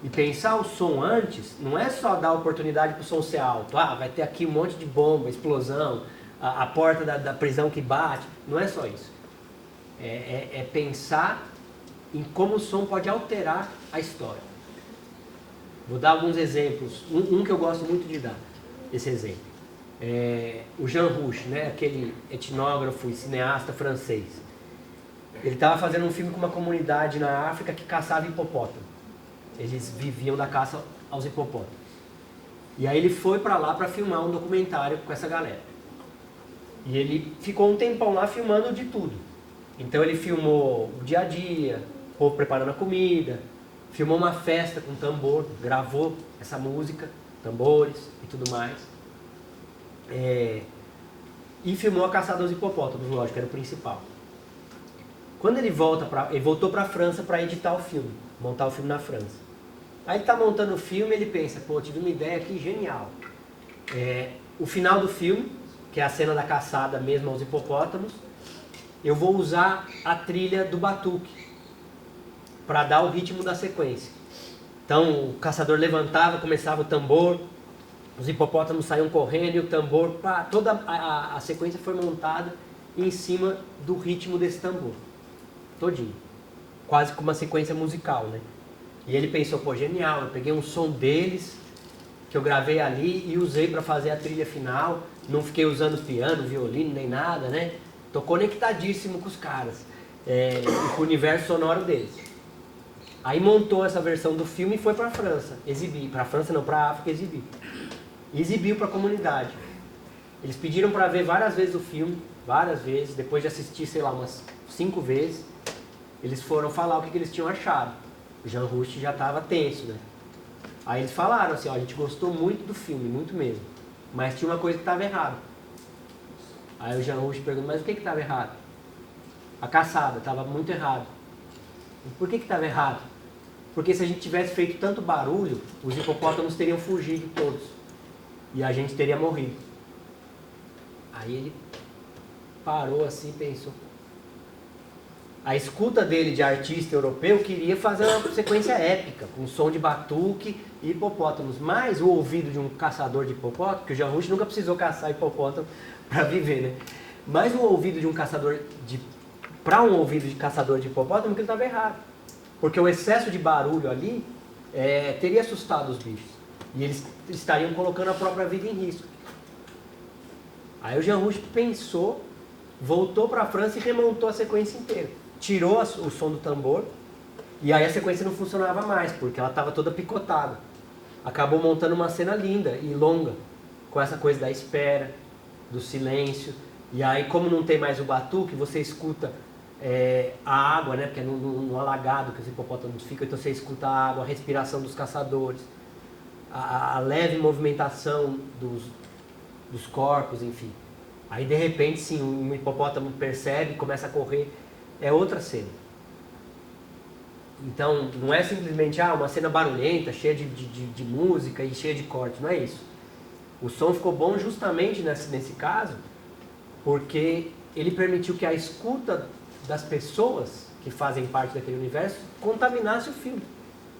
E pensar o som antes, não é só dar oportunidade para o som ser alto. Vai ter aqui um monte de bomba, explosão, a porta da prisão que bate. Não é só isso. É pensar em como o som pode alterar a história. Vou dar alguns exemplos. Um que eu gosto muito de dar, esse exemplo. O Jean Rouch, né, aquele etnógrafo e cineasta francês. Ele estava fazendo um filme com uma comunidade na África que caçava hipopótamo. Eles viviam da caça aos hipopótamos. E aí ele foi para lá para filmar um documentário com essa galera. E ele ficou um tempão lá filmando de tudo. Então ele filmou o dia a dia, o povo preparando a comida, filmou uma festa com tambor, gravou essa música, tambores e tudo mais. E filmou a Caçada aos Hipopótamos, lógico, era o principal. Quando ele voltou para a França para editar o filme, montar o filme na França. Aí ele está montando o filme e ele pensa, pô, tive uma ideia aqui genial. O final do filme, que é a cena da caçada mesmo aos hipopótamos, eu vou usar a trilha do batuque para dar o ritmo da sequência. Então o caçador levantava, começava o tambor, os hipopótamos saíam correndo e o tambor, toda a sequência foi montada em cima do ritmo desse tambor, todinho, quase como uma sequência musical, né? E ele pensou, pô, genial, eu peguei um som deles, que eu gravei ali e usei para fazer a trilha final, não fiquei usando piano, violino, nem nada, né? Tô conectadíssimo com os caras, com o universo sonoro deles. Aí montou essa versão do filme e foi para a França, exibir, para a França não, para a África exibir. E exibiu para a comunidade. Eles pediram para ver várias vezes o filme, várias vezes, depois de assistir, sei lá, umas 5 vezes, eles foram falar o que eles tinham achado. O Jean Rouch já estava tenso, né? Aí eles falaram assim, ó, a gente gostou muito do filme, muito mesmo, mas tinha uma coisa que estava errada. Aí o Jean Rouch perguntou, mas o que estava errado? A caçada estava muito errado. Por que estava errado? Porque se a gente tivesse feito tanto barulho, os hipopótamos teriam fugido todos. E a gente teria morrido. Aí ele parou assim e pensou. A escuta dele de artista europeu queria fazer uma sequência épica, com som de batuque e hipopótamos. Mas o ouvido de um caçador de hipopótamo, que o Jean Rouch nunca precisou caçar hipopótamo para viver, né? Mas o ouvido de um caçador para um ouvido de caçador de hipopótamo, que ele estava errado. Porque o excesso de barulho ali teria assustado os bichos. E eles estariam colocando a própria vida em risco. Aí o Jean Rouch pensou, voltou para a França e remontou a sequência inteira. Tirou o som do tambor e aí a sequência não funcionava mais, porque ela estava toda picotada. Acabou montando uma cena linda e longa, com essa coisa da espera, do silêncio. E aí, como não tem mais o batuque, você escuta a água, né? Porque é no alagado que os hipopótamos ficam, então você escuta a água, a respiração dos caçadores, a leve movimentação dos corpos, enfim. Aí, de repente, sim, um hipopótamo percebe, começa a correr, é outra cena. Então, não é simplesmente uma cena barulhenta, cheia de música e cheia de corte, não é isso. O som ficou bom justamente nesse caso, porque ele permitiu que a escuta das pessoas que fazem parte daquele universo contaminasse o filme.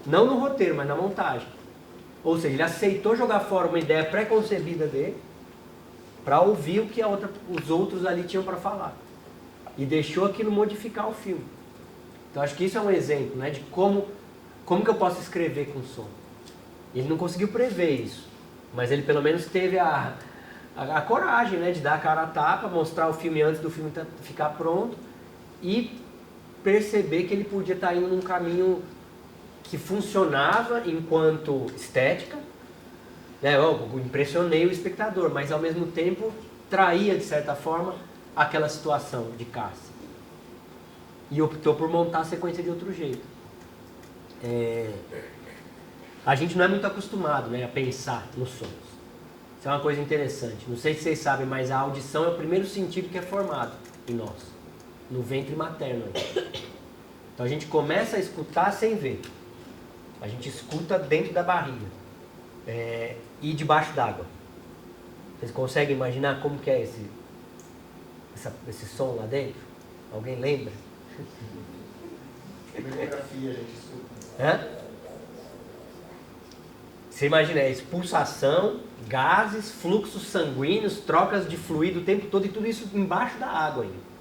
Não no roteiro, mas na montagem. Ou seja, ele aceitou jogar fora uma ideia pré-concebida dele para ouvir o que os outros ali tinham para falar. E deixou aquilo modificar o filme. Então acho que isso é um exemplo, né, de como que eu posso escrever com som. Ele não conseguiu prever isso, mas ele pelo menos teve a coragem, né, de dar a cara a tapa, mostrar o filme antes do filme ficar pronto e perceber que ele podia estar indo num caminho que funcionava enquanto estética, né, eu impressionei o espectador, mas ao mesmo tempo traía de certa forma aquela situação de caça. E optou por montar a sequência de outro jeito. A gente não é muito acostumado, né, a pensar nos sons. Isso é uma coisa interessante. Não sei se vocês sabem, mas a audição é o primeiro sentido que é formado em nós, no ventre materno. Então a gente começa a escutar sem ver. A gente escuta dentro da barriga e debaixo d'água. Vocês conseguem imaginar como que é esse som lá dentro? Alguém lembra? Demografia, a gente escuta. Você imagina, expulsação, gases, fluxos sanguíneos, trocas de fluido o tempo todo e tudo isso embaixo da água ainda.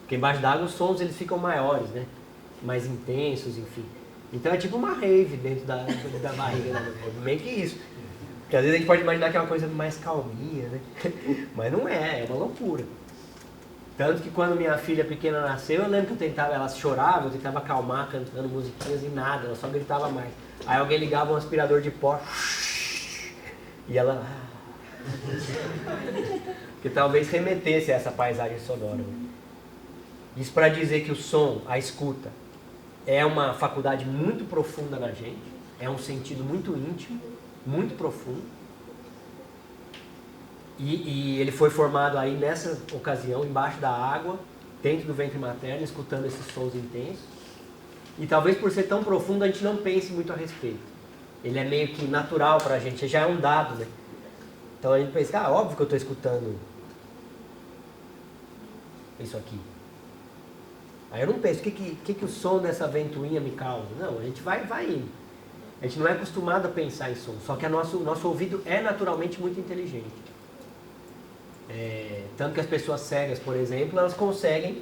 Porque embaixo da água os sons eles ficam maiores, né? Mais intensos, enfim. Então é tipo uma rave dentro da barriga, né? Meio que isso. Porque às vezes a gente pode imaginar que é uma coisa mais calminha, né? Mas não é uma loucura. Tanto que quando minha filha pequena nasceu, eu lembro que ela chorava, eu tentava acalmar, cantando musiquinhas e nada, ela só gritava mais. Aí alguém ligava um aspirador de pó e ela Que talvez remetesse a essa paisagem sonora. Isso para dizer que o som, a escuta, é uma faculdade muito profunda na gente, é um sentido muito íntimo, muito profundo. E ele foi formado aí nessa ocasião, embaixo da água, dentro do ventre materno, escutando esses sons intensos. E talvez por ser tão profundo a gente não pense muito a respeito. Ele é meio que natural para a gente, já é um dado, né? Então a gente pensa, óbvio que eu estou escutando isso aqui. Aí eu não penso, o que o som dessa ventoinha me causa? Não, a gente vai indo. A gente não é acostumado a pensar em som, só que o nosso ouvido é naturalmente muito inteligente. Tanto que as pessoas cegas, por exemplo, elas conseguem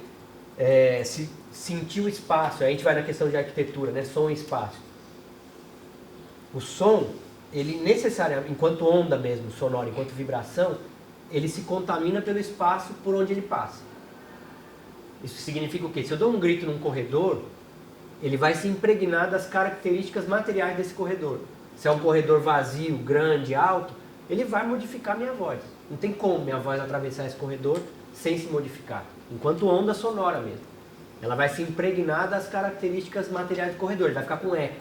sentir o espaço. Aí a gente vai na questão de arquitetura, né? Som e espaço. O som, ele necessariamente, enquanto onda mesmo, sonora, enquanto vibração, ele se contamina pelo espaço por onde ele passa. Isso significa o quê? Se eu dou um grito num corredor, ele vai se impregnar das características materiais desse corredor. Se é um corredor vazio, grande, alto, ele vai modificar minha voz. Não tem como minha voz atravessar esse corredor sem se modificar. Enquanto onda sonora mesmo. Ela vai se impregnar das características materiais do corredor. Ele vai ficar com eco,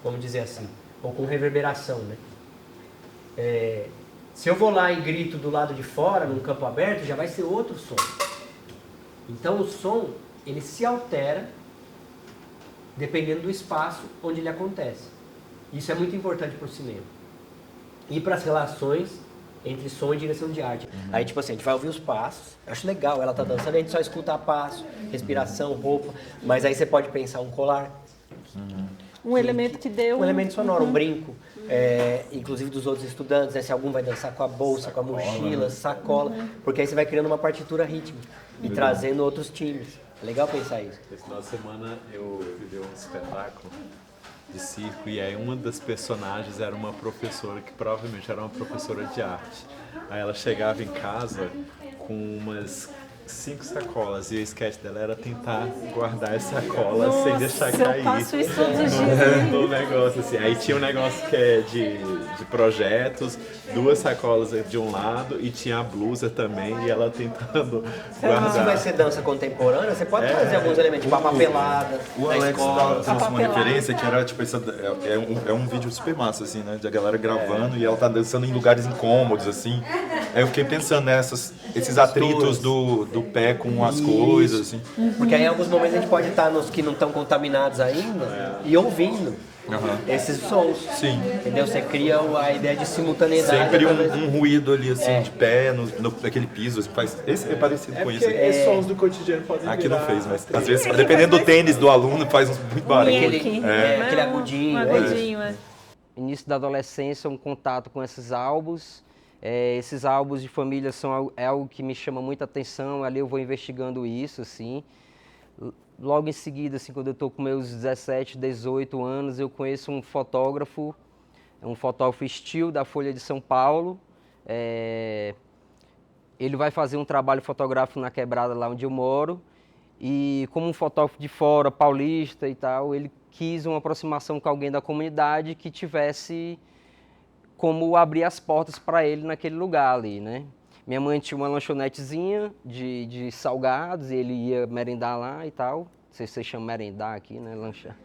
vamos dizer assim. Ou com reverberação, né? Se eu vou lá e grito do lado de fora, num campo aberto, já vai ser outro som. Então o som, ele se altera dependendo do espaço onde ele acontece. Isso é muito importante para o cinema. E para as relações entre som e direção de arte. Aí, tipo assim, a gente vai ouvir os passos, eu acho legal, ela tá dançando, a gente só escuta a passo, respiração, roupa, mas aí você pode pensar um colar. Um elemento que deu... Um elemento sonoro, um brinco. Inclusive dos outros estudantes, né? Se algum vai dançar com a bolsa, com a mochila, sacola, porque aí você vai criando uma partitura rítmica e trazendo outros timbres. É legal pensar isso. Esse final de semana eu vi um espetáculo de circo e aí uma das personagens era uma professora que provavelmente era uma professora de arte. Aí ela chegava em casa com umas 5 sacolas e o sketch dela era tentar guardar as sacolas sem deixar cair. Eu faço isso todos os dias. No negócio assim. Aí tinha um negócio que é de projetos, 2 sacolas de um lado e tinha a blusa também e ela tentando guardar. Se vai ser dança contemporânea, você pode trazer alguns elementos, tipo a papelada. O Alex trouxe uma referência que era tipo um vídeo super massa, assim, né? De a galera gravando e ela tá dançando em lugares incômodos, assim. Aí eu fiquei pensando esses atritos do pé com as coisas, assim. Porque aí em alguns momentos a gente pode estar nos que não estão contaminados ainda e ouvindo esses sons. Sim. Entendeu? Você cria a ideia de simultaneidade. Sempre um ruído ali, assim, de pé, naquele piso. Esse é parecido com isso. Esses sons do cotidiano podem Aqui não fez, mas às vezes, dependendo do tênis do aluno, faz muito barulho. Aquele agudinho. Início da adolescência, um contato com esses álbuns. Esses álbuns de família é algo que me chama muita atenção, ali eu vou investigando isso, assim. Logo em seguida, assim, quando eu estou com meus 17, 18 anos, eu conheço um fotógrafo still da Folha de São Paulo. Ele vai fazer um trabalho fotográfico na quebrada lá onde eu moro, e como um fotógrafo de fora, paulista e tal, ele quis uma aproximação com alguém da comunidade que tivesse como abrir as portas para ele naquele lugar ali, né? Minha mãe tinha uma lanchonetezinha de salgados e ele ia merendar lá e tal. Não sei se vocês chamam merendar aqui, né? Lanchar.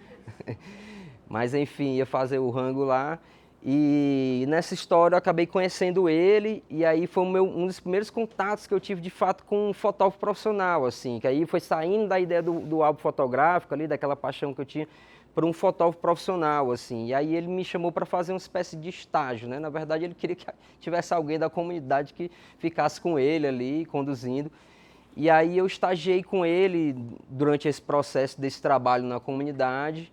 Mas, enfim, ia fazer o rango lá. E nessa história eu acabei conhecendo ele e aí foi um dos primeiros contatos que eu tive, de fato, com um fotógrafo profissional, assim. Que aí foi saindo da ideia do álbum fotográfico ali, daquela paixão que eu tinha, para um fotógrafo profissional, assim. E aí ele me chamou para fazer uma espécie de estágio, né? Na verdade, ele queria que tivesse alguém da comunidade que ficasse com ele ali, conduzindo. E aí eu estagiei com ele durante esse processo desse trabalho na comunidade.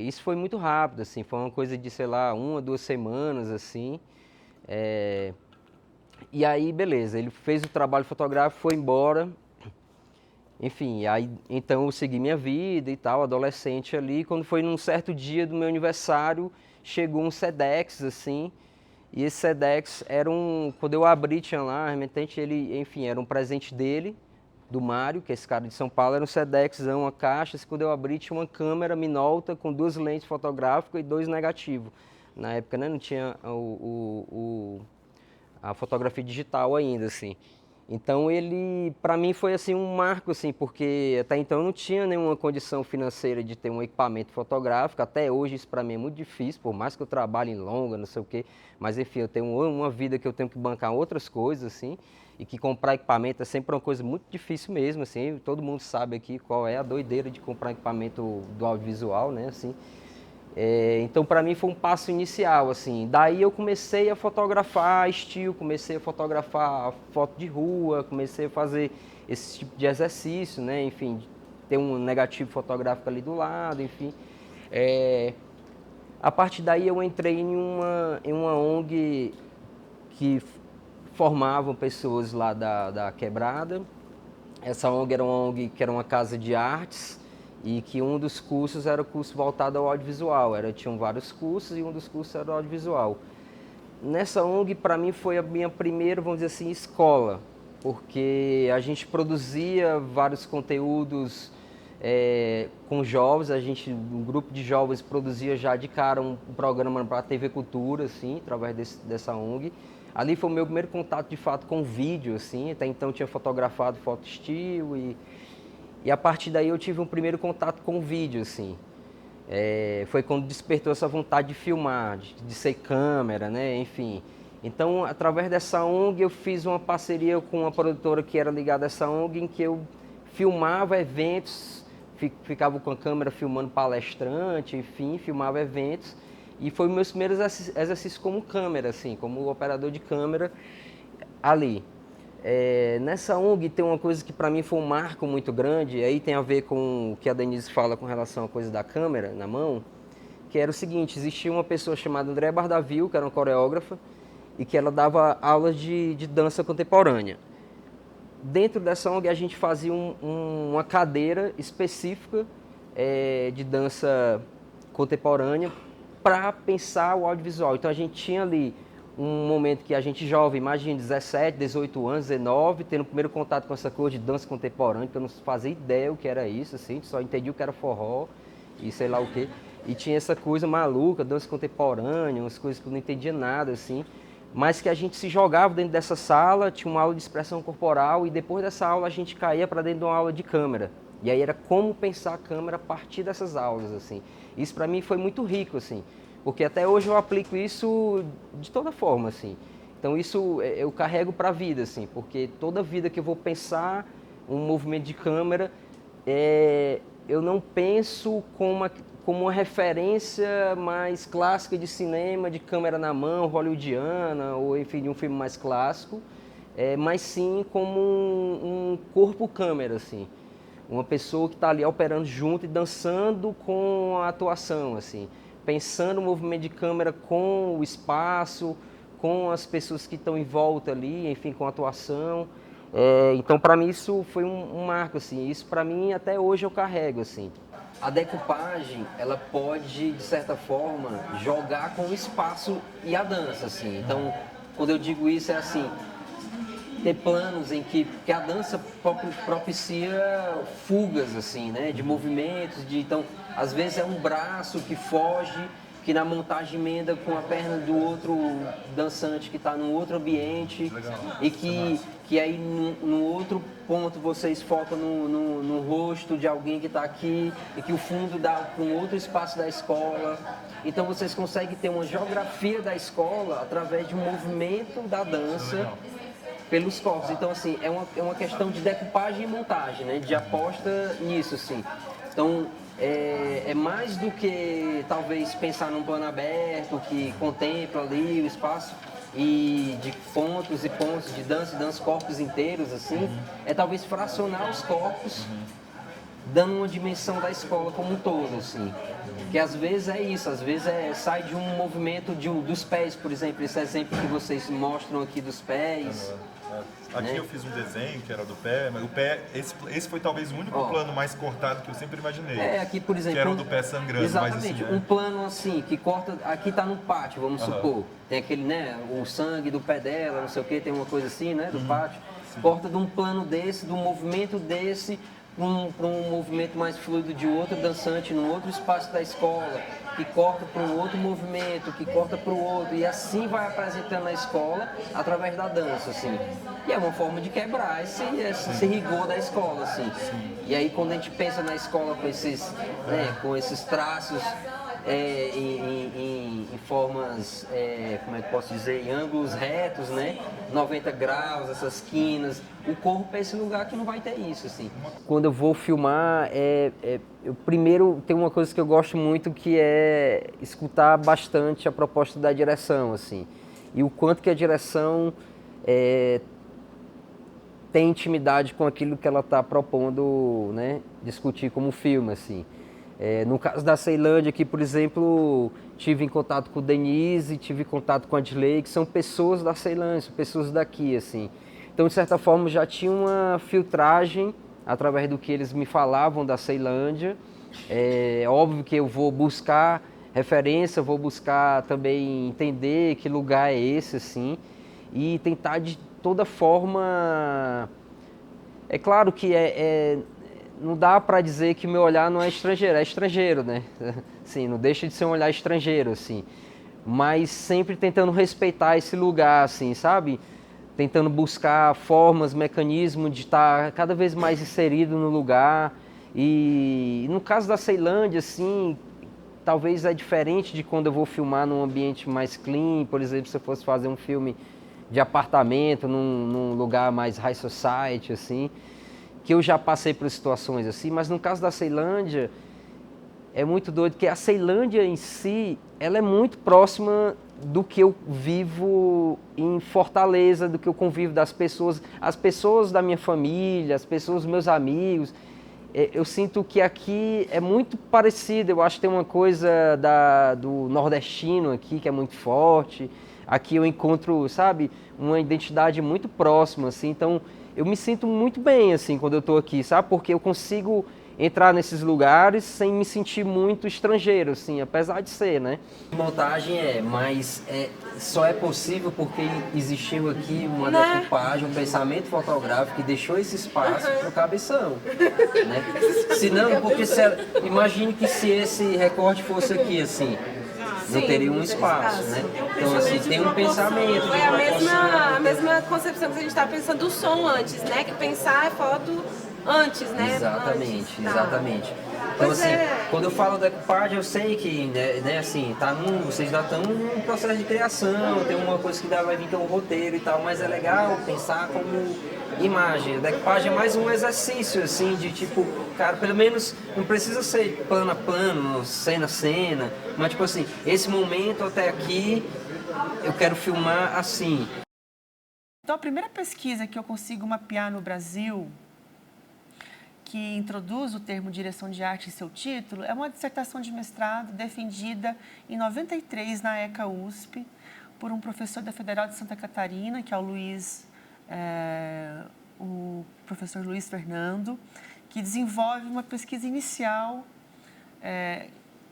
Isso foi muito rápido, assim. Foi uma coisa de, sei lá, 1 ou 2 semanas, assim. E aí, beleza, ele fez o trabalho fotográfico, foi embora. Enfim, aí então eu segui minha vida e tal, adolescente ali. Quando foi num certo dia do meu aniversário, chegou um Sedex, assim. E esse Sedex era quando eu abri, tinha lá, remetente, ele, enfim, era um presente dele, do Mário, que é esse cara de São Paulo, era um Sedex, uma caixa. Assim, quando eu abri, tinha uma câmera Minolta com 2 lentes fotográficas e 2 negativos. Na época, né, não tinha a fotografia digital ainda, assim. Então ele, para mim, foi assim um marco, assim, porque até então eu não tinha nenhuma condição financeira de ter um equipamento fotográfico. Até hoje isso para mim é muito difícil, por mais que eu trabalhe em longa, não sei o quê. Mas enfim, eu tenho uma vida que eu tenho que bancar outras coisas, assim, e que comprar equipamento é sempre uma coisa muito difícil mesmo, assim. Todo mundo sabe aqui qual é a doideira de comprar equipamento do audiovisual, né, assim. Então, para mim, foi um passo inicial, assim. Daí eu comecei a fotografar estilo, comecei a fotografar foto de rua, comecei a fazer esse tipo de exercício, né? Enfim, ter um negativo fotográfico ali do lado, enfim. A partir daí eu entrei em uma ONG que formavam pessoas lá da Quebrada. Essa ONG era uma ONG que era uma casa de artes, e que um dos cursos era o curso voltado ao audiovisual. Tinham vários cursos e um dos cursos era o audiovisual. Nessa ONG, para mim, foi a minha primeira, vamos dizer assim, escola, porque a gente produzia vários conteúdos com jovens. Um grupo de jovens produzia já de cara um programa para a TV Cultura, assim, através dessa ONG. Ali foi o meu primeiro contato, de fato, com vídeo, assim. Até então eu tinha fotografado foto estilo e a partir daí eu tive um primeiro contato com o vídeo, assim. Foi quando despertou essa vontade de filmar, de ser câmera, né? Enfim. Então, através dessa ONG, eu fiz uma parceria com uma produtora que era ligada a essa ONG, em que eu filmava eventos, ficava com a câmera filmando palestrante, enfim, filmava eventos. E foi meus primeiros exercícios como câmera, assim, como operador de câmera ali. Nessa ONG tem uma coisa que para mim foi um marco muito grande, aí tem a ver com o que a Denise fala com relação à coisa da câmera na mão, que era o seguinte: existia uma pessoa chamada Andréa Bardavil, que era uma coreógrafa, e que ela dava aulas de dança contemporânea. Dentro dessa ONG a gente fazia uma cadeira específica de dança contemporânea para pensar o audiovisual. Então a gente tinha ali um momento que a gente jovem, imagina, 17, 18 anos, 19, tendo o primeiro contato com essa coisa de dança contemporânea, que eu não fazia ideia o que era isso, assim, só entendi o que era forró e sei lá o quê. E tinha essa coisa maluca, dança contemporânea, umas coisas que eu não entendia nada, assim, mas que a gente se jogava dentro dessa sala, tinha uma aula de expressão corporal, e depois dessa aula a gente caía para dentro de uma aula de câmera. E aí era como pensar a câmera a partir dessas aulas, assim. Isso para mim foi muito rico, assim, porque até hoje eu aplico isso de toda forma, assim. Então isso eu carrego para a vida, assim, porque toda vida que eu vou pensar um movimento de câmera, eu não penso como uma referência mais clássica de cinema, de câmera na mão, hollywoodiana, ou enfim, de um filme mais clássico, mas sim como um corpo câmera, assim. Uma pessoa que está ali operando junto e dançando com a atuação, assim. Pensando o movimento de câmera com o espaço, com as pessoas que estão em volta ali, enfim, com a atuação. Então, para mim, isso foi um marco, assim. Isso, para mim, até hoje eu carrego, assim. A decupagem, ela pode, de certa forma, jogar com o espaço e a dança, assim. Então, quando eu digo isso, é assim, ter planos em que a dança propicia fugas, assim, né, de movimentos, então, às vezes é um braço que foge, que na montagem emenda com a perna do outro dançante que está num outro ambiente. Legal. E que aí no outro ponto vocês focam no rosto de alguém que está aqui e que o fundo dá para um outro espaço da escola. Então vocês conseguem ter uma geografia da escola através de um movimento da dança pelos corpos. Então, assim, é uma questão de decupagem e montagem, né? De aposta nisso, assim. Então, é mais do que talvez pensar num plano aberto que contempla ali o espaço e de pontos e pontos de dança, corpos inteiros, assim. É talvez fracionar os corpos, dando uma dimensão da escola como um todo, assim. Que às vezes é isso, às vezes sai de um movimento dos pés, por exemplo, esse exemplo que vocês mostram aqui dos pés. Aqui, né? Eu fiz um desenho que era do pé, mas o pé, esse foi talvez o único plano mais cortado que eu sempre imaginei. Aqui, por exemplo, que era o do pé sangrando. Exatamente, mas assim, um plano assim, que corta, aqui tá no pátio, vamos supor. Tem aquele, né, o sangue do pé dela, não sei o que, tem uma coisa assim, né, do pátio. Sim. Corta de um plano desse, de um movimento desse, para um movimento mais fluido de outro dançante, num outro espaço da escola. que corta para um outro movimento, que corta para o outro, e assim vai apresentando na escola através da dança, assim. E é uma forma de quebrar esse rigor da escola, assim. E aí quando a gente pensa na escola com esses traços em formas, como é que posso dizer, em ângulos retos, né? 90 graus, essas quinas, o corpo é esse lugar que não vai ter isso, assim. Quando eu vou filmar, eu primeiro tem uma coisa que eu gosto muito, que é escutar bastante a proposta da direção, assim. E o quanto que a direção tem intimidade com aquilo que ela está propondo, né, discutir como filme, assim. No caso da Ceilândia aqui, por exemplo, tive em contato com o Denise, tive contato com a Adley, que são pessoas da Ceilândia, são pessoas daqui, assim. Então, de certa forma, já tinha uma filtragem através do que eles me falavam da Ceilândia. É óbvio que eu vou buscar referência, vou buscar também entender que lugar é esse, assim, e tentar de toda forma... É claro que não dá para dizer que meu olhar não é estrangeiro, né? Assim, não deixa de ser um olhar estrangeiro, assim. Mas sempre tentando respeitar esse lugar, assim, sabe? Tentando buscar formas, mecanismos de estar cada vez mais inserido no lugar. E no caso da Ceilândia, assim, talvez é diferente de quando eu vou filmar num ambiente mais clean, por exemplo, se eu fosse fazer um filme de apartamento, num lugar mais high society, assim, que eu já passei por situações assim, mas no caso da Ceilândia, é muito doido, que a Ceilândia em si, ela é muito próxima do que eu vivo em Fortaleza, do que eu convivo das pessoas, as pessoas da minha família, as pessoas dos meus amigos. Eu sinto que aqui é muito parecido, eu acho que tem uma coisa do nordestino aqui que é muito forte. Aqui eu encontro, sabe, uma identidade muito próxima, assim, então eu me sinto muito bem, assim, quando eu estou aqui, sabe, porque eu consigo entrar nesses lugares sem me sentir muito estrangeiro, assim, apesar de ser, né. Montagem mas só é possível porque existiu aqui uma decupagem, um pensamento fotográfico que deixou esse espaço para o cabeção, né. Senão, porque imagine que se esse recorte fosse aqui, assim, não teria um espaço, né? Então, assim, tem um pensamento. É a mesma concepção que a gente estava pensando do som antes, né? Que pensar é foto antes, né? Exatamente, exatamente. Então, assim, quando eu falo decupagem, eu sei que, né, assim, vocês já estão num processo de criação, tem uma coisa que vai vir que é um roteiro e tal, mas é legal pensar como imagem. A decupagem é mais um exercício, assim, de tipo, cara, pelo menos não precisa ser plano a plano, cena a cena, mas tipo assim, esse momento até aqui eu quero filmar assim. Então, a primeira pesquisa que eu consigo mapear no Brasil, que introduz o termo direção de arte em seu título, é uma dissertação de mestrado defendida em 93 na ECA USP por um professor da Federal de Santa Catarina, que é o professor Luiz Fernando, que desenvolve uma pesquisa inicial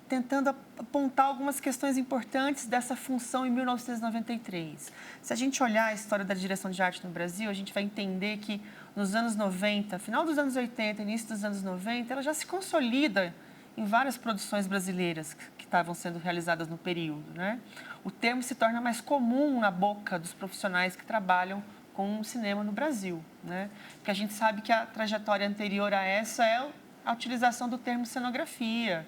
tentando apontar algumas questões importantes dessa função em 1993. Se a gente olhar a história da direção de arte no Brasil, a gente vai entender que nos anos 90, final dos anos 80, início dos anos 90, ela já se consolida em várias produções brasileiras que estavam sendo realizadas no período, né? O termo se torna mais comum na boca dos profissionais que trabalham com o cinema no Brasil, né? Porque a gente sabe que a trajetória anterior a essa é a utilização do termo cenografia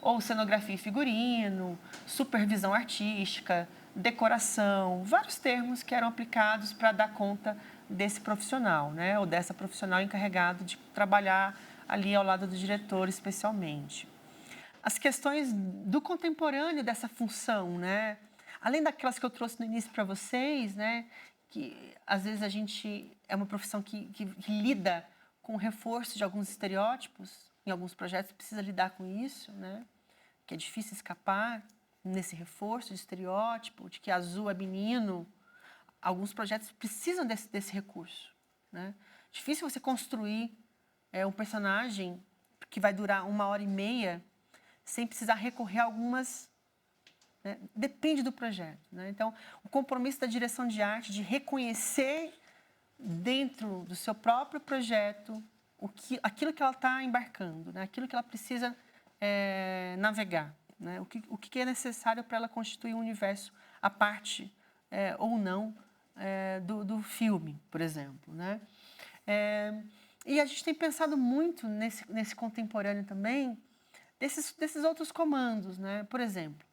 ou cenografia e figurino, supervisão artística, decoração, vários termos que eram aplicados para dar conta desse profissional, né? Ou dessa profissional encarregado de trabalhar ali ao lado do diretor especialmente. As questões do contemporâneo dessa função, né? Além daquelas que eu trouxe no início para vocês, né? Que às vezes a gente é uma profissão que lida com o reforço de alguns estereótipos, em alguns projetos precisa lidar com isso, né? Que é difícil escapar nesse reforço de estereótipo, de que azul é menino. Alguns projetos precisam desse recurso, né? Difícil você construir um personagem que vai durar 1h30 sem precisar recorrer a algumas... Né? Depende do projeto, né? Então, o compromisso da direção de arte de reconhecer dentro do seu próprio projeto aquilo que ela está embarcando, né? Aquilo que ela precisa navegar, né? O que é necessário para ela constituir um universo à parte ou não do filme, por exemplo, né? E a gente tem pensado muito nesse contemporâneo também, desses outros comandos, né? Por exemplo,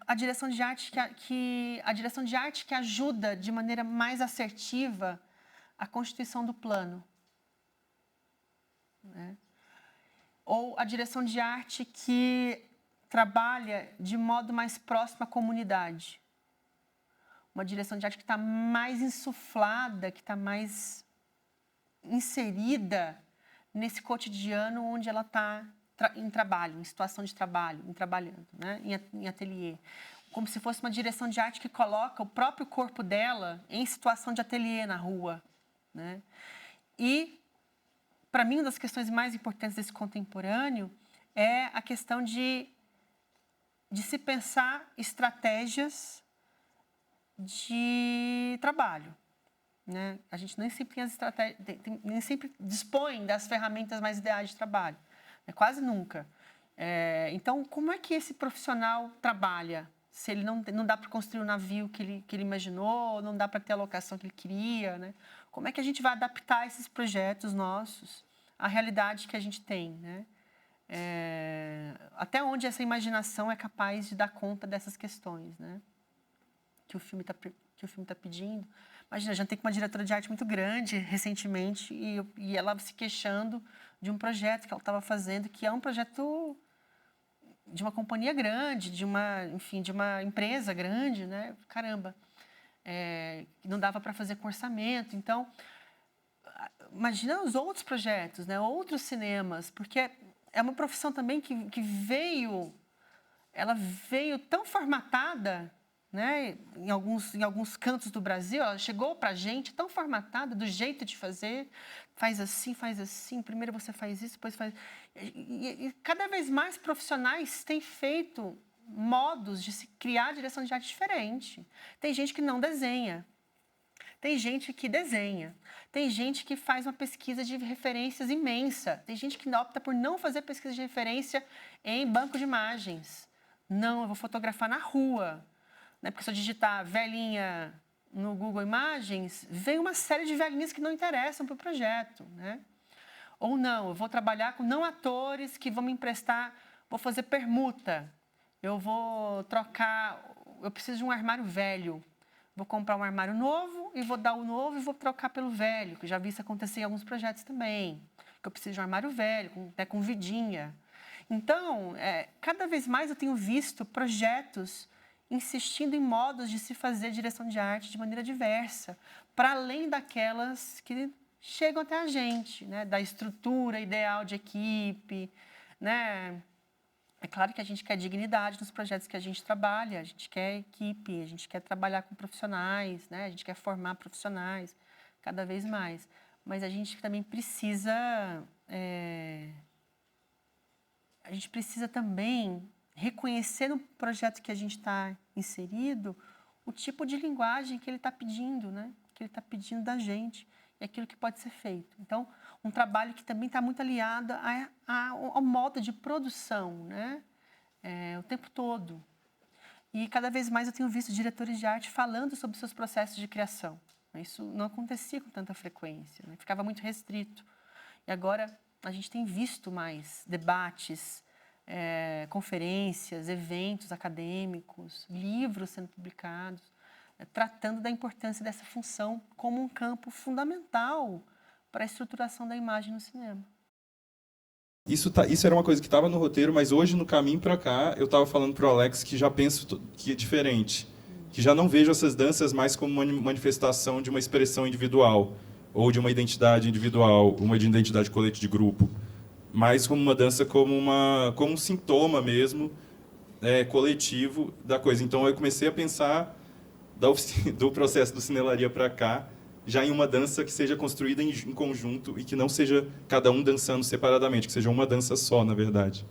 a direção de arte que ajuda de maneira mais assertiva a constituição do plano, né? Ou a direção de arte que trabalha de modo mais próximo à comunidade. Uma direção de arte que está mais insuflada, que está mais inserida nesse cotidiano onde ela está em trabalho, em situação de trabalho, trabalhando, né? Em ateliê. Como se fosse uma direção de arte que coloca o próprio corpo dela em situação de ateliê na rua, né? E, para mim, uma das questões mais importantes desse contemporâneo é a questão de se pensar estratégias de trabalho, né? A gente nem sempre tem as estratégias, nem sempre dispõe das ferramentas mais ideais de trabalho, né? Quase nunca. Então, como é que esse profissional trabalha? Se ele não dá para construir o navio que ele imaginou, não dá para ter a locação que ele queria, né? Como é que a gente vai adaptar esses projetos nossos à realidade que a gente tem, né? Até onde essa imaginação é capaz de dar conta dessas questões, né? Que o filme tá pedindo. Imagina, a gente tem uma diretora de arte muito grande recentemente e ela se queixando de um projeto que ela estava fazendo, que é um projeto de uma companhia grande, de uma empresa grande, né? Caramba, não dava para fazer com orçamento. Então, imagina os outros projetos, né? Outros cinemas, porque é uma profissão também que veio tão formatada, né? Em alguns cantos do Brasil, ela chegou para a gente tão formatada do jeito de fazer, faz assim, primeiro você faz isso, depois faz... E cada vez mais profissionais têm feito modos de se criar direção de arte diferente. Tem gente que não desenha, tem gente que desenha, tem gente que faz uma pesquisa de referências imensa, tem gente que opta por não fazer pesquisa de referência em banco de imagens. Não, eu vou fotografar na rua. Né? Porque se eu digitar velhinha no Google Imagens, vem uma série de velhinhas que não interessam para o projeto, né? Ou não, eu vou trabalhar com não atores que vão me emprestar, vou fazer permuta, eu vou trocar, eu preciso de um armário velho, vou comprar um armário novo e vou dar o novo e vou trocar pelo velho, que eu já vi isso acontecer em alguns projetos também, que eu preciso de um armário velho, com vidinha. Então, cada vez mais eu tenho visto projetos insistindo em modos de se fazer direção de arte de maneira diversa, para além daquelas que chegam até a gente, né? Da estrutura ideal de equipe, né? É claro que a gente quer dignidade nos projetos que a gente trabalha, a gente quer equipe, a gente quer trabalhar com profissionais, né? A gente quer formar profissionais cada vez mais, mas a gente também precisa, também reconhecer no projeto que a gente está inserido o tipo de linguagem que ele está pedindo, né? Que ele está pedindo da gente e aquilo que pode ser feito. Então, um trabalho que também está muito aliado ao modo de produção, né? O tempo todo. E cada vez mais eu tenho visto diretores de arte falando sobre seus processos de criação. Isso não acontecia com tanta frequência, né? Ficava muito restrito. E agora a gente tem visto mais debates, conferências, eventos acadêmicos, livros sendo publicados, tratando da importância dessa função como um campo fundamental para a estruturação da imagem no cinema. Isso era uma coisa que estava no roteiro, mas hoje, no caminho para cá, eu estava falando para o Alex que já penso que é diferente, que já não vejo essas danças mais como uma manifestação de uma expressão individual, ou de uma identidade individual, uma identidade coletiva de grupo, mais como uma dança como um sintoma mesmo, coletivo da coisa. Então eu comecei a pensar do processo do Cinelaria para cá, já em uma dança que seja construída em conjunto e que não seja cada um dançando separadamente, que seja uma dança só, na verdade.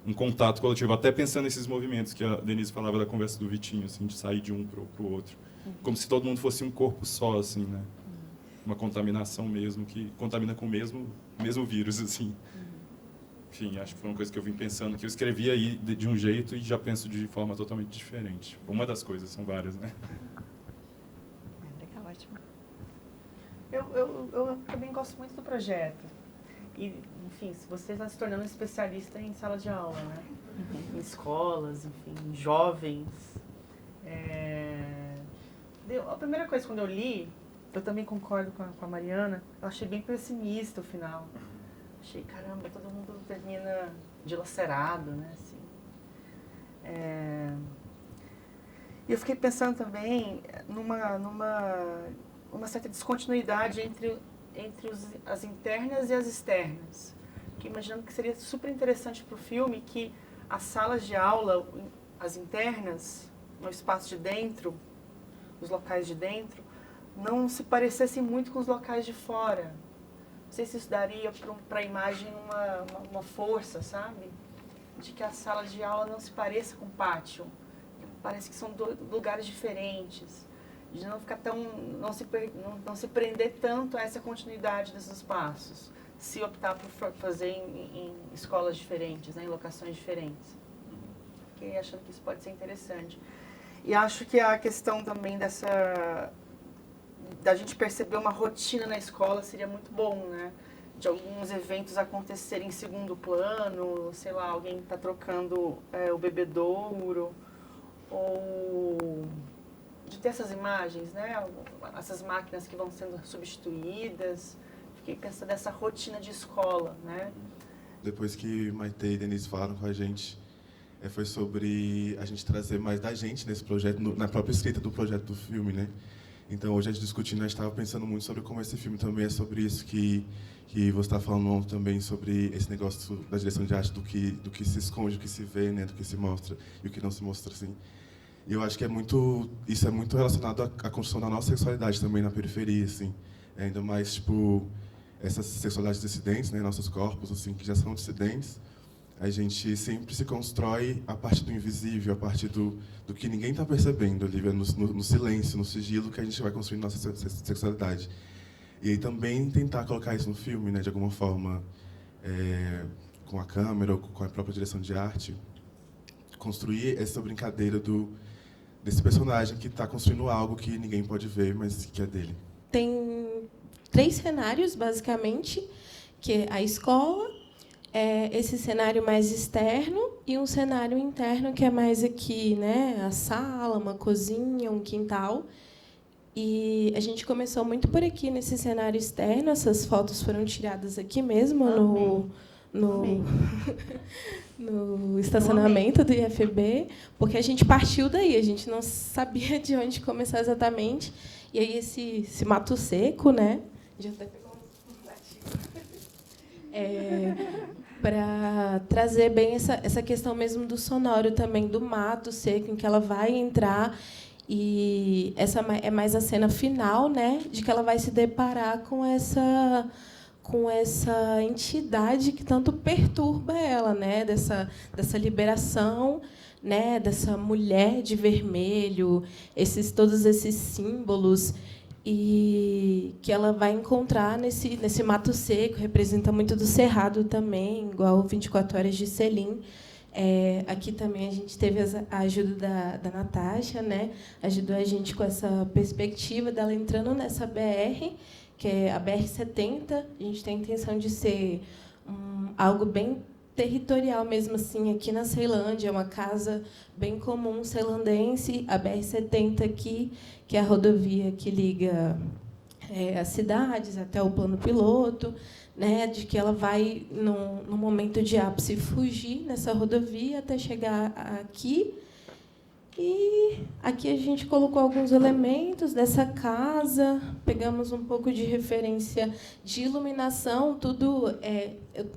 Um contato coletivo, até pensando nesses movimentos que a Denise falava da conversa do Vitinho, assim, de sair de um para o outro. Como se todo mundo fosse um corpo só, assim, né? Uma contaminação mesmo, que contamina com o mesmo vírus, assim. enfim, acho que foi uma coisa que eu vim pensando, que eu escrevi aí de um jeito e já penso de forma totalmente diferente. Uma das coisas, são várias, né? Legal, ótimo. Eu também gosto muito do projeto. E, enfim, você está se tornando especialista em sala de aula, né? Em escolas, enfim, em jovens. A primeira coisa, quando eu li, eu também concordo com a Mariana, eu achei bem pessimista o final. Achei, caramba, todo mundo termina dilacerado, né? Assim. E eu fiquei pensando também numa certa descontinuidade entre as internas e as externas. Porque imaginando que seria super interessante para o filme que as salas de aula, as internas, no espaço de dentro, os locais de dentro, não se parecessem muito com os locais de fora. Não sei se isso daria para a imagem uma força, sabe? De que a sala de aula não se pareça com o pátio. Parece que são lugares diferentes. De não ficar não se prender tanto a essa continuidade desses espaços, se optar por fazer em escolas diferentes, né, em locações diferentes. Fiquei achando que isso pode ser interessante. E acho que a questão também da gente perceber uma rotina na escola seria muito bom, né? De alguns eventos acontecerem em segundo plano, sei lá, alguém está trocando o bebedouro, ou de ter essas imagens, né? Essas máquinas que vão sendo substituídas. Fiquei pensando nessa rotina de escola, né? Depois que Maite e Denise falaram com a gente, foi sobre a gente trazer mais da gente nesse projeto, na própria escrita do projeto do filme, né? Então, hoje a gente discutindo, a gente estava pensando muito sobre como esse filme também é sobre isso que você está falando também, sobre esse negócio da direção de arte, do que se esconde, do que se vê, né? Do que se mostra e o que não se mostra, assim. E eu acho que isso é muito relacionado à construção da nossa sexualidade também na periferia, assim. Ainda mais, tipo, essas sexualidades dissidentes, né, nossos corpos, assim, que já são dissidentes, a gente sempre se constrói a partir do invisível, a partir do que ninguém está percebendo, Olivia, no silêncio, no sigilo, que a gente vai construindo nossa sexualidade. E aí também tentar colocar isso no filme, né, de alguma forma, com a câmera ou com a própria direção de arte, construir essa brincadeira desse personagem que está construindo algo que ninguém pode ver, mas que é dele. Tem 3 cenários, basicamente, que é a escola, esse cenário mais externo e um cenário interno, que é mais aqui, né? A sala, uma cozinha, um quintal. E a gente começou muito por aqui, nesse cenário externo. Essas fotos foram tiradas aqui mesmo, no estacionamento do IFB, porque a gente partiu daí, a gente não sabia de onde começar exatamente. E aí esse mato seco, né? Já até pegou para trazer bem essa questão mesmo do sonoro também, do mato seco, em que ela vai entrar. E essa é mais a cena final, né? De que ela vai se deparar com essa entidade que tanto perturba ela, né? Dessa liberação, né? Dessa mulher de vermelho, todos esses símbolos, e que ela vai encontrar nesse mato seco. Representa muito do Cerrado também, igual 24 Horas de Selim. Aqui também a gente teve a ajuda da Natasha, né? Ajudou a gente com essa perspectiva dela entrando nessa BR, que é a BR-70. A gente tem a intenção de ser algo bem territorial mesmo, assim, aqui na Ceilândia. É uma casa bem comum ceilandense, a BR-70 aqui, que é a rodovia que liga as cidades até o plano piloto, né, de que ela vai, no momento de ápice, fugir nessa rodovia até chegar aqui. E aqui a gente colocou alguns elementos dessa casa, pegamos um pouco de referência de iluminação, tudo.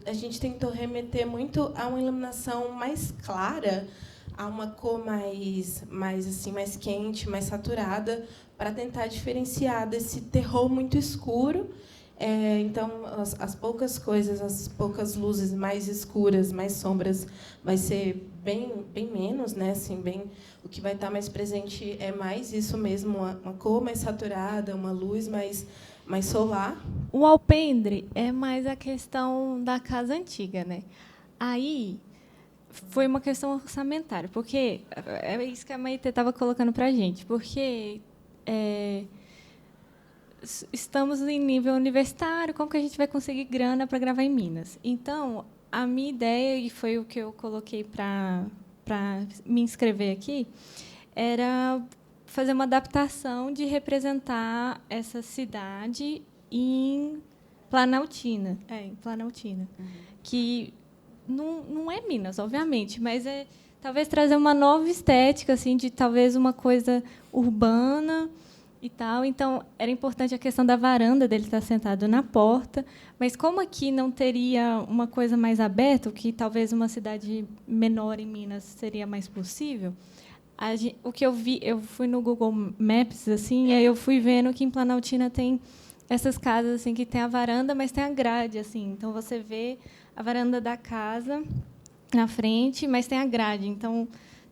A gente tentou remeter muito a uma iluminação mais clara, a uma cor mais quente, mais saturada, para tentar diferenciar desse terror muito escuro. Então, as poucas coisas, as poucas luzes mais escuras, mais sombras, vai ser bem menos, né? Assim, o que vai estar mais presente é mais isso mesmo, uma cor mais saturada, uma luz mais solar. O alpendre é mais a questão da casa antiga, né? Aí foi uma questão orçamentária, porque é isso que a Maitê estava colocando para a gente, porque estamos em nível universitário, como que a gente vai conseguir grana para gravar em Minas? Então, a minha ideia, e foi o que eu coloquei para me inscrever aqui, era fazer uma adaptação de representar essa cidade em Planaltina. Em Planaltina. Que não é Minas, obviamente, mas é talvez trazer uma nova estética, assim, de talvez uma coisa urbana e tal. Então, era importante a questão da varanda, dele estar sentado na porta, mas como aqui não teria uma coisa mais aberta, o que talvez uma cidade menor em Minas seria mais possível, o que eu vi, eu fui no Google Maps, assim, e aí eu fui vendo que em Planaltina tem essas casas assim que tem a varanda, mas tem a grade, assim. Então você vê a varanda da casa na frente, mas tem a grade. Então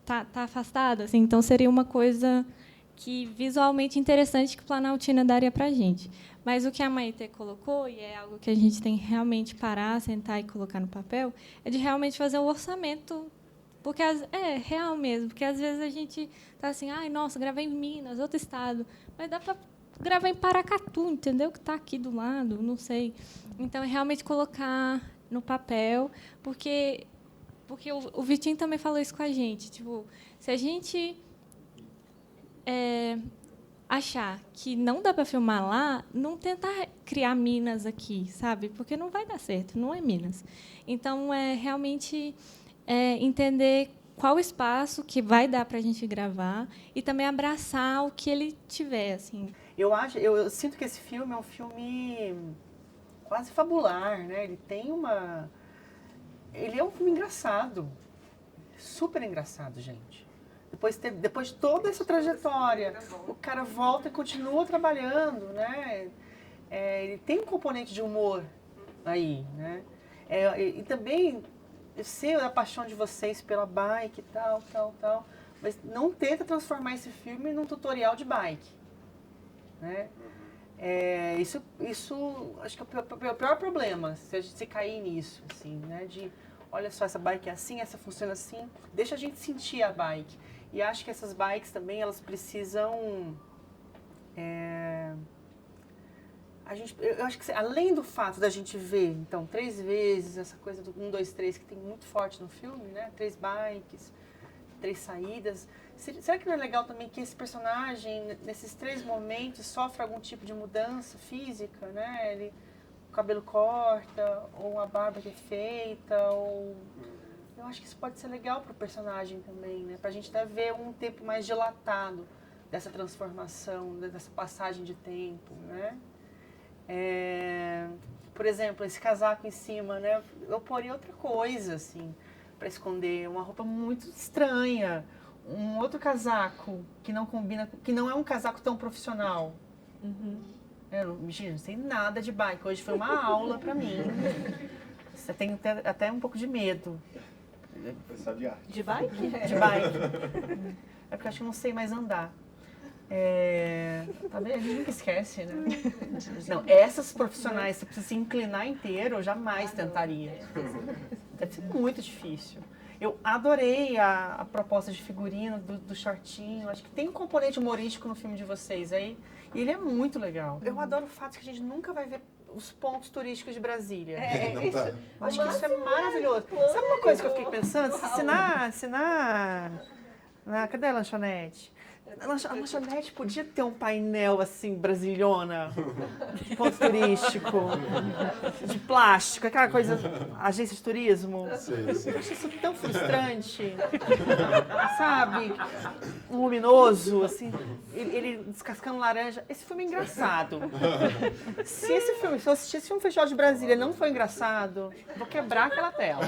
tá afastado, assim. Então seria uma coisa que visualmente interessante que Planaltina daria para a gente. Mas o que a Maitê colocou, e é algo que a gente tem que realmente parar, sentar e colocar no papel, é de realmente fazer um orçamento, porque é real mesmo, porque às vezes a gente está assim, ai, nossa, gravei em Minas, outro estado, mas dá para gravar em Paracatu, entendeu? Que está aqui do lado, não sei. Então, é realmente colocar no papel, porque o Vitinho também falou isso com a gente. Tipo, se a gente achar que não dá para filmar lá, não tentar criar Minas aqui, sabe? Porque não vai dar certo, não é Minas. Então, é realmente entender qual espaço que vai dar para a gente gravar e também abraçar o que ele tiver, assim. Eu sinto que esse filme é um filme quase fabular, né? Ele é um filme engraçado, super engraçado, gente. Depois de toda essa trajetória, o cara volta e continua trabalhando, né? Ele tem um componente de humor aí, né? E também eu sei a paixão de vocês pela bike e tal, mas não tenta transformar esse filme num tutorial de bike, né? Isso acho que é o pior problema, se a gente cair nisso, assim, né? De, olha só, essa bike é assim, essa funciona assim, deixa a gente sentir a bike. E acho que essas bikes também, elas precisam... eu acho que além do fato da gente ver, então, 3 vezes, essa coisa do 1, 2, 3, que tem muito forte no filme, né? 3 bikes, 3 saídas. Será que não é legal também que esse personagem, nesses 3 momentos, sofre algum tipo de mudança física, né? O cabelo corta, ou a barba que é feita, ou... Eu acho que isso pode ser legal para o personagem também, né? Para a gente até ver um tempo mais dilatado dessa transformação, dessa passagem de tempo, né? Por exemplo, esse casaco em cima, né? Eu poria outra coisa, assim, para esconder. Uma roupa muito estranha. Um outro casaco que não combina, que não é um casaco tão profissional. Gente, não sei nada de bike. Hoje foi uma aula para mim. Você tem até um pouco de medo. De arte. De bike? De bike. É porque eu acho que eu não sei mais andar. Tá vendo? A gente nunca esquece, né? Não, essas profissionais, você precisa se inclinar inteiro, eu jamais tentaria. Deve ser muito difícil. Eu adorei a proposta de figurino, do shortinho. Acho que tem um componente humorístico no filme de vocês aí. E ele é muito legal. Eu adoro o fato que a gente nunca vai ver os pontos turísticos de Brasília. Acho que isso é maravilhoso. Sabe uma coisa que eu fiquei pensando? Se cadê a lanchonete? A lanchonete podia ter um painel assim, brasilhona, ponto turístico, de plástico, aquela coisa, agência de turismo. Eu acho isso tão frustrante, sabe? Luminoso, assim, ele descascando laranja. Esse filme é engraçado. Se eu assistir esse filme Festival de Brasília não for engraçado, vou quebrar aquela tela.